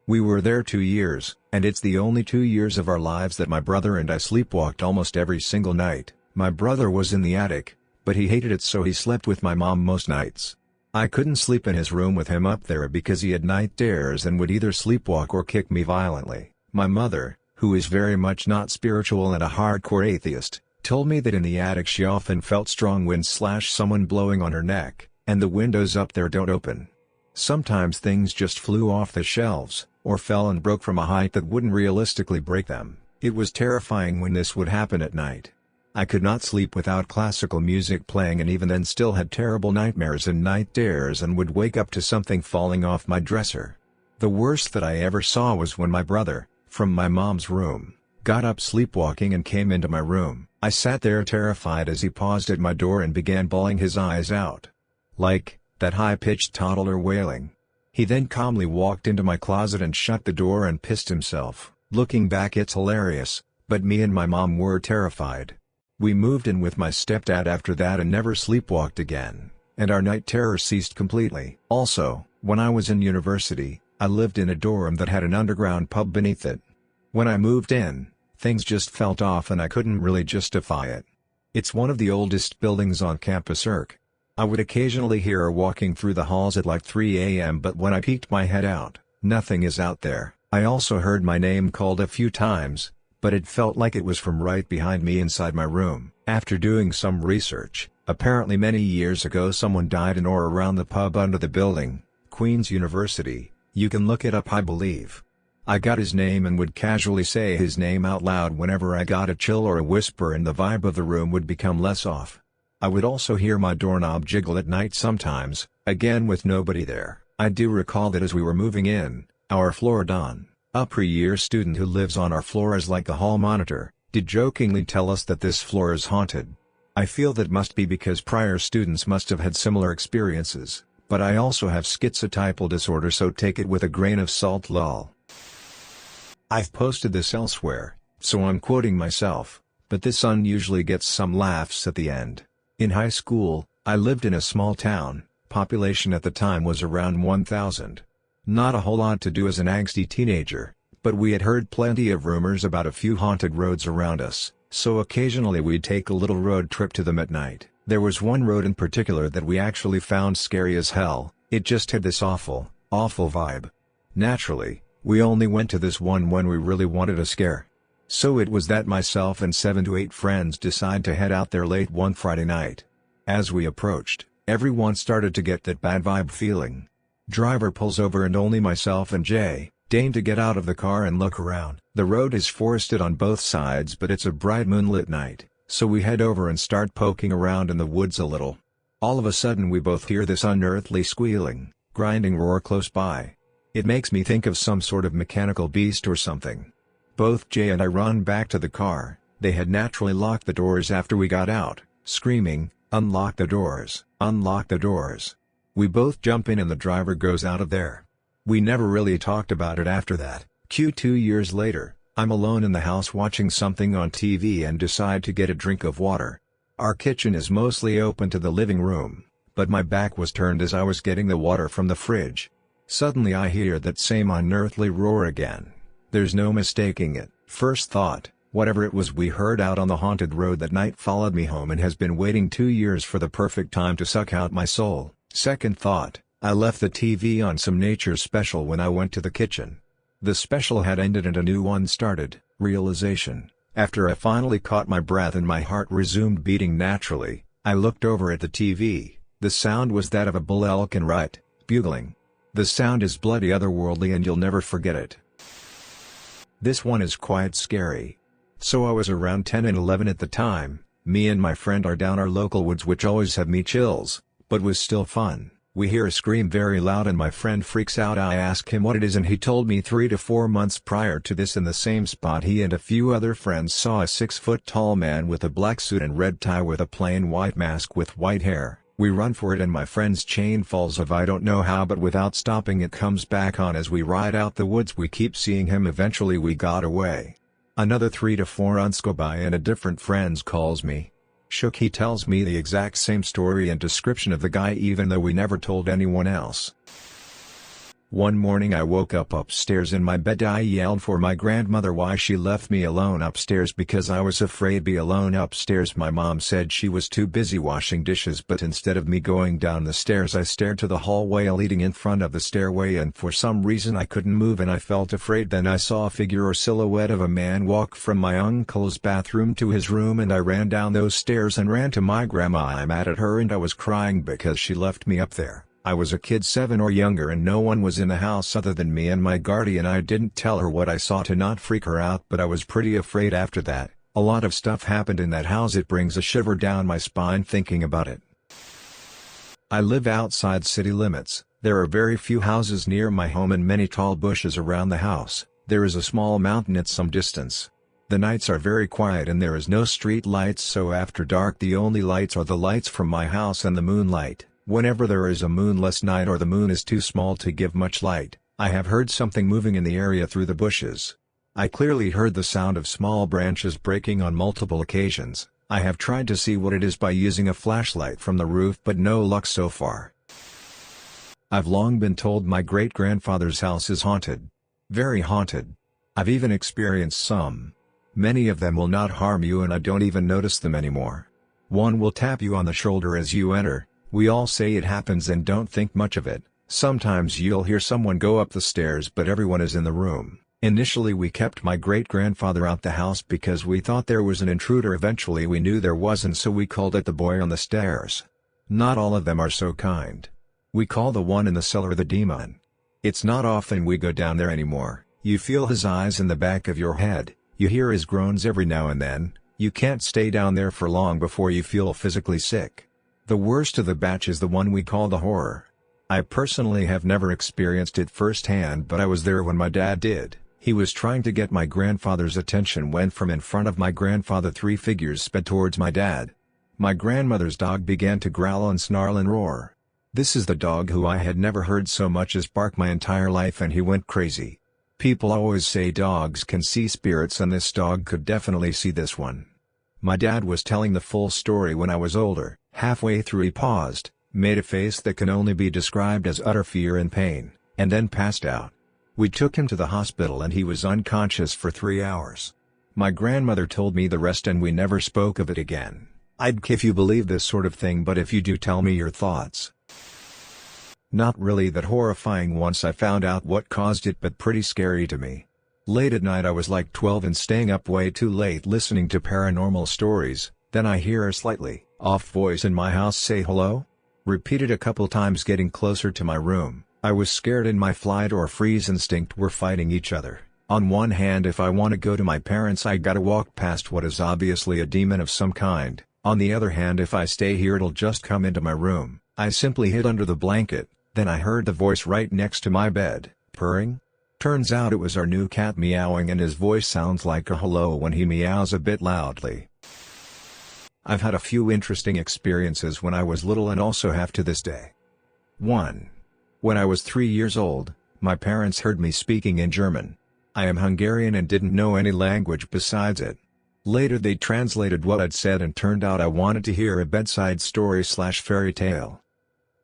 We were there 2 years, and it's the only 2 years of our lives that my brother and I sleepwalked almost every single night. My brother was in the attic, but he hated it so he slept with my mom most nights. I couldn't sleep in his room with him up there because he had night terrors and would either sleepwalk or kick me violently. My mother, who is very much not spiritual and a hardcore atheist, told me that in the attic she often felt strong winds / someone blowing on her neck, and the windows up there don't open. Sometimes things just flew off the shelves, or fell and broke from a height that wouldn't realistically break them. It was terrifying when this would happen at night. I could not sleep without classical music playing and even then still had terrible nightmares and night terrors and would wake up to something falling off my dresser. The worst that I ever saw was when my brother, from my mom's room, got up sleepwalking and came into my room. I sat there terrified as he paused at my door and began bawling his eyes out. Like, that high-pitched toddler wailing. He then calmly walked into my closet and shut the door and pissed himself. Looking back it's hilarious, but me and my mom were terrified. We moved in with my stepdad after that and never sleepwalked again, and our night terror ceased completely. Also, when I was in university, I lived in a dorm that had an underground pub beneath it. When I moved in, things just felt off and I couldn't really justify it. It's one of the oldest buildings on campus. I would occasionally hear her walking through the halls at like 3 a.m. but when I peeked my head out, nothing is out there. I also heard my name called a few times, but it felt like it was from right behind me inside my room. After doing some research, apparently many years ago someone died in or around the pub under the building, Queen's University. You can look it up I believe. I got his name and would casually say his name out loud whenever I got a chill or a whisper and the vibe of the room would become less off. I would also hear my doorknob jiggle at night sometimes, again with nobody there. I do recall that as we were moving in, our floor don, a pre-year student who lives on our floor as like the hall monitor, did jokingly tell us that this floor is haunted. I feel that must be because prior students must have had similar experiences, but I also have schizotypal disorder so take it with a grain of salt lol. I've posted this elsewhere, so I'm quoting myself, but this unusually gets some laughs at the end. In high school, I lived in a small town, population at the time was around 1,000. Not a whole lot to do as an angsty teenager, but we had heard plenty of rumors about a few haunted roads around us, so occasionally we'd take a little road trip to them at night. There was one road in particular that we actually found scary as hell. It just had this awful vibe. Naturally, we only went to this one when we really wanted a scare. So it was that myself and 7 to 8 friends decided to head out there late one Friday night. As we approached, everyone started to get that bad vibe feeling. Driver pulls over and only myself and Jay deign to get out of the car and look around. The road is forested on both sides but it's a bright moonlit night, so we head over and start poking around in the woods a little. All of a sudden we both hear this unearthly squealing, grinding roar close by. It makes me think of some sort of mechanical beast or something. Both Jay and I run back to the car. They had naturally locked the doors after we got out, screaming, "Unlock the doors, unlock the doors." We both jump in and the driver goes out of there. We never really talked about it after that. 2 years later, I'm alone in the house watching something on TV and decide to get a drink of water. Our kitchen is mostly open to the living room, but my back was turned as I was getting the water from the fridge. Suddenly I hear that same unearthly roar again. There's no mistaking it. First thought, whatever it was we heard out on the haunted road that night followed me home and has been waiting 2 years for the perfect time to suck out my soul. Second thought, I left the TV on some nature special when I went to the kitchen. The special had ended and a new one started. Realization. After I finally caught my breath and my heart resumed beating naturally, I looked over at the TV. The sound was that of a bull elk and right, bugling. The sound is bloody otherworldly and you'll never forget it. This one is quite scary. So I was around 10 and 11 at the time. Me and my friend are down our local woods which always have me chills, but was still fun. We hear a scream very loud and my friend freaks out. I ask him what it is and he told me 3 to 4 months prior to this in the same spot he and a few other friends saw a 6-foot-tall man with a black suit and red tie with a plain white mask with white hair. We run for it and my friend's chain falls off. I don't know how, but without stopping it comes back on. As we ride out the woods we keep seeing him. Eventually we got away. Another 3 to 4 months go by and a different friend calls me. Shook. He tells me the exact same story and description of the guy even though we never told anyone else. One morning I woke up upstairs in my bed. I yelled for my grandmother why she left me alone upstairs because I was afraid to be alone upstairs. My mom said she was too busy washing dishes, but instead of me going down the stairs I stared to the hallway leading in front of the stairway and for some reason I couldn't move and I felt afraid. Then I saw a figure or silhouette of a man walk from my uncle's bathroom to his room and I ran down those stairs and ran to my grandma. I'm mad at her and I was crying because she left me up there. I was a kid 7 or younger and no one was in the house other than me and my guardian. I didn't tell her what I saw to not freak her out, but I was pretty afraid after that. A lot of stuff happened in that house. It brings a shiver down my spine thinking about it. I live outside city limits. There are very few houses near my home and many tall bushes around the house. There is a small mountain at some distance. The nights are very quiet and there is no street lights, so after dark the only lights are the lights from my house and the moonlight. Whenever there is a moonless night or the moon is too small to give much light, I have heard something moving in the area through the bushes. I clearly heard the sound of small branches breaking on multiple occasions. I have tried to see what it is by using a flashlight from the roof but no luck so far. I've long been told my great-grandfather's house is haunted. Very haunted. I've even experienced some. Many of them will not harm you and I don't even notice them anymore. One will tap you on the shoulder as you enter. We all say it happens and don't think much of it. Sometimes you'll hear someone go up the stairs but everyone is in the room. Initially we kept my great-grandfather out the house because we thought there was an intruder. Eventually we knew there wasn't, so we called it the boy on the stairs. Not all of them are so kind. We call the one in the cellar the demon. It's not often we go down there anymore. You feel his eyes in the back of your head, you hear his groans every now and then, you can't stay down there for long before you feel physically sick. The worst of the batch is the one we call the horror. I personally have never experienced it firsthand, but I was there when my dad did. He was trying to get my grandfather's attention when from in front of my grandfather 3 figures sped towards my dad. My grandmother's dog began to growl and snarl and roar. This is the dog who I had never heard so much as bark my entire life, and he went crazy. People always say dogs can see spirits and this dog could definitely see this one. My dad was telling the full story when I was older. Halfway through he paused, made a face that can only be described as utter fear and pain, and then passed out. We took him to the hospital and he was unconscious for 3 hours. My grandmother told me the rest and we never spoke of it again. I'd if you believe this sort of thing, but if you do, tell me your thoughts. Not really that horrifying once I found out what caused it, but pretty scary to me. Late at night I was like 12 and staying up way too late listening to paranormal stories, then I hear a slightly off voice in my house say hello? Repeated a couple times, getting closer to my room. I was scared and my flight or freeze instinct were fighting each other. On one hand, if I want to go to my parents I gotta walk past what is obviously a demon of some kind. On the other hand, if I stay here it'll just come into my room. I simply hid under the blanket, then I heard the voice right next to my bed, purring. Turns out it was our new cat meowing, and his voice sounds like a hello when he meows a bit loudly. I've had a few interesting experiences when I was little and also have to this day. 1. When I was 3 years old, my parents heard me speaking in German. I am Hungarian and didn't know any language besides it. Later they translated what I'd said and turned out I wanted to hear a bedside story/fairy tale.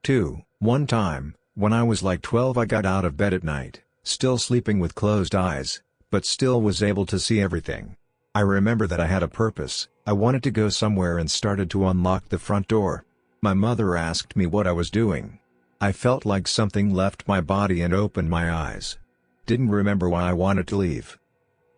2. One time, when I was like 12 I got out of bed at night, still sleeping with closed eyes, but still was able to see everything. I remember that I had a purpose. I wanted to go somewhere and started to unlock the front door. My mother asked me what I was doing. I felt like something left my body and opened my eyes. Didn't remember why I wanted to leave.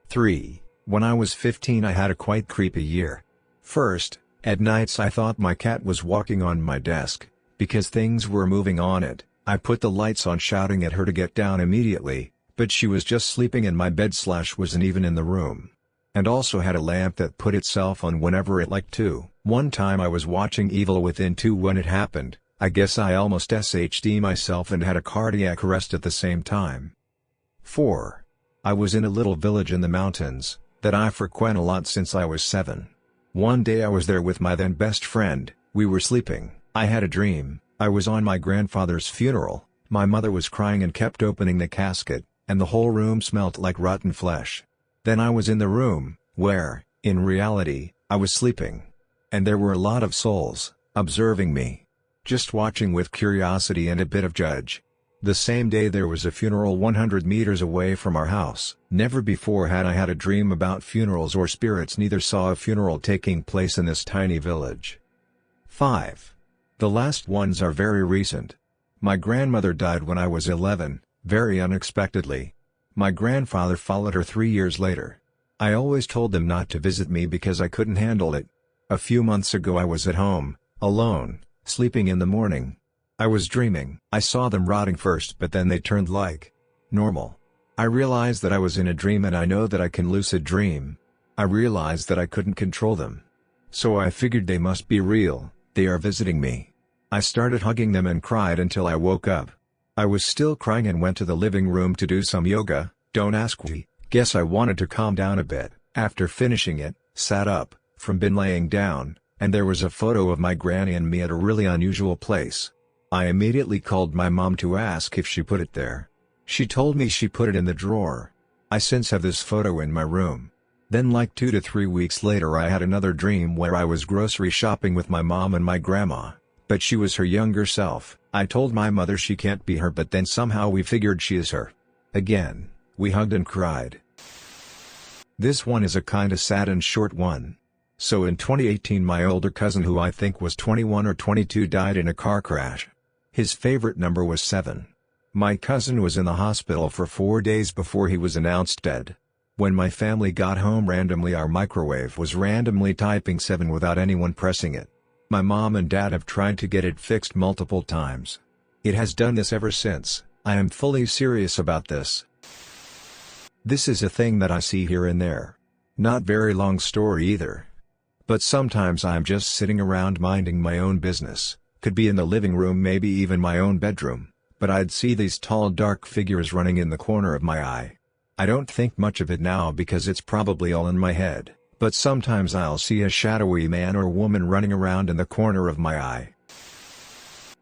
3. When I was 15 I had a quite creepy year. First, at nights I thought my cat was walking on my desk, because things were moving on it. I put the lights on shouting at her to get down immediately, but she was just sleeping in my bed/wasn't even in the room. And also had a lamp that put itself on whenever it liked to. One time I was watching Evil Within 2 when it happened. I guess I almost SHD myself and had a cardiac arrest at the same time. 4. I was in a little village in the mountains, that I frequent a lot since I was 7. One day I was there with my then best friend, we were sleeping, I had a dream, I was on my grandfather's funeral, my mother was crying and kept opening the casket, and the whole room smelt like rotten flesh. Then I was in the room, where, in reality, I was sleeping. And there were a lot of souls, observing me. Just watching with curiosity and a bit of judge. The same day there was a funeral 100 meters away from our house. Never before had I had a dream about funerals or spirits, neither saw a funeral taking place in this tiny village. 5. The last ones are very recent. My grandmother died when I was 11, very unexpectedly. My grandfather followed her 3 years later. I always told them not to visit me because I couldn't handle it. A few months ago I was at home, alone, sleeping in the morning. I was dreaming. I saw them rotting first, but then they turned like normal. I realized that I was in a dream, and I know that I can lucid dream. I realized that I couldn't control them. So I figured they must be real, they are visiting me. I started hugging them and cried until I woke up. I was still crying and went to the living room to do some yoga, don't ask why. Guess I wanted to calm down a bit. After finishing it, sat up, from been laying down, and there was a photo of my granny and me at a really unusual place. I immediately called my mom to ask if she put it there. She told me she put it in the drawer. I since have this photo in my room. Then like 2 to 3 weeks later I had another dream where I was grocery shopping with my mom and my grandma, but she was her younger self. I told my mother she can't be her, but then somehow we figured she is her. Again, we hugged and cried. This one is a kinda sad and short one. So in 2018 my older cousin, who I think was 21 or 22, died in a car crash. His favorite number was 7. My cousin was in the hospital for 4 days before he was announced dead. When my family got home randomly, our microwave was randomly typing 7 without anyone pressing it. My mom and dad have tried to get it fixed multiple times. It has done this ever since. I am fully serious about this. This is a thing that I see here and there. Not very long story either. But sometimes I'm just sitting around minding my own business, could be in the living room, maybe even my own bedroom, but I'd see these tall dark figures running in the corner of my eye. I don't think much of it now because it's probably all in my head, but sometimes I'll see a shadowy man or woman running around in the corner of my eye.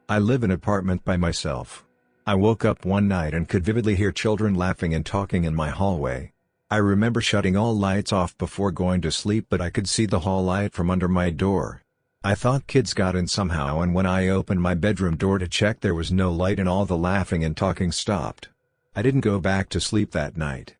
I live in an apartment by myself. I woke up one night and could vividly hear children laughing and talking in my hallway. I remember shutting all lights off before going to sleep, but I could see the hall light from under my door. I thought kids got in somehow, and when I opened my bedroom door to check, there was no light and all the laughing and talking stopped. I didn't go back to sleep that night.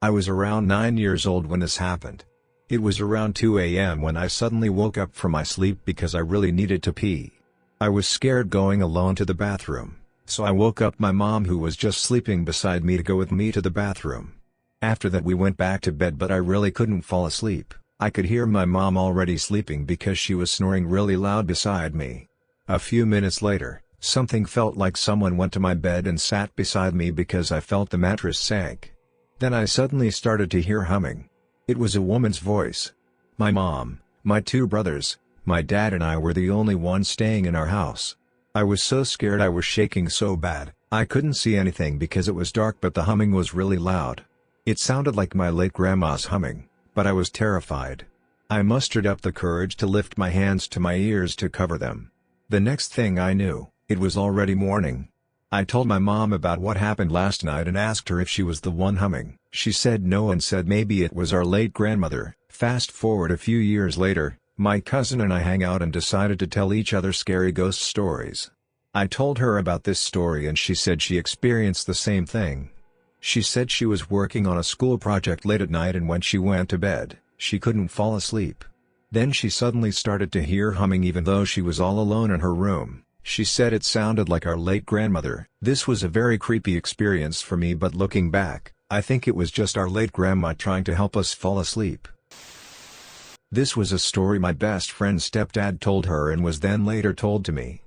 I was around 9 years old when this happened. It was around 2 a.m. when I suddenly woke up from my sleep because I really needed to pee. I was scared going alone to the bathroom, so I woke up my mom, who was just sleeping beside me, to go with me to the bathroom. After that we went back to bed, but I really couldn't fall asleep. I could hear my mom already sleeping because she was snoring really loud beside me. A few minutes later, something felt like someone went to my bed and sat beside me because I felt the mattress sank. Then I suddenly started to hear humming. It was a woman's voice. My mom, my 2 brothers, my dad and I were the only ones staying in our house. I was so scared, I was shaking so bad, I couldn't see anything because it was dark, but the humming was really loud. It sounded like my late grandma's humming, but I was terrified. I mustered up the courage to lift my hands to my ears to cover them. The next thing I knew, it was already morning. I told my mom about what happened last night and asked her if she was the one humming. She said no and said maybe it was our late grandmother. Fast forward a few years later, my cousin and I hang out and decided to tell each other scary ghost stories. I told her about this story and she said she experienced the same thing. She said she was working on a school project late at night, and when she went to bed, she couldn't fall asleep. Then she suddenly started to hear humming even though she was all alone in her room. She said it sounded like our late grandmother. This was a very creepy experience for me, but looking back, I think it was just our late grandma trying to help us fall asleep. This was a story my best friend's stepdad told her and was then later told to me.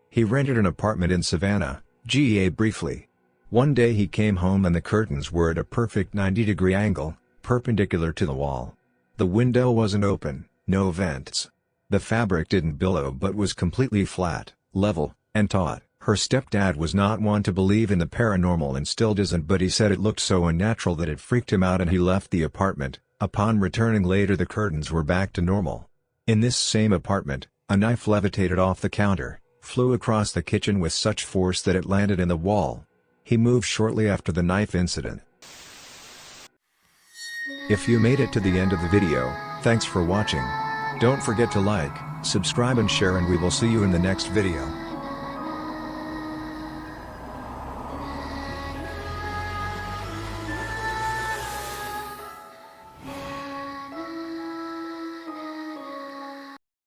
He rented an apartment in Savannah, GA briefly. One day he came home and the curtains were at a perfect 90-degree angle, perpendicular to the wall. The window wasn't open, no vents. The fabric didn't billow but was completely flat, level, and taut. Her stepdad was not one to believe in the paranormal and still doesn't, but he said it looked so unnatural that it freaked him out and he left the apartment. Upon returning later, the curtains were back to normal. In this same apartment, a knife levitated off the counter, flew across the kitchen with such force that it landed in the wall. He moved shortly after the knife incident. If you made it to the end of the video, thanks for watching. Don't forget to like, subscribe and share, and we will see you in the next video.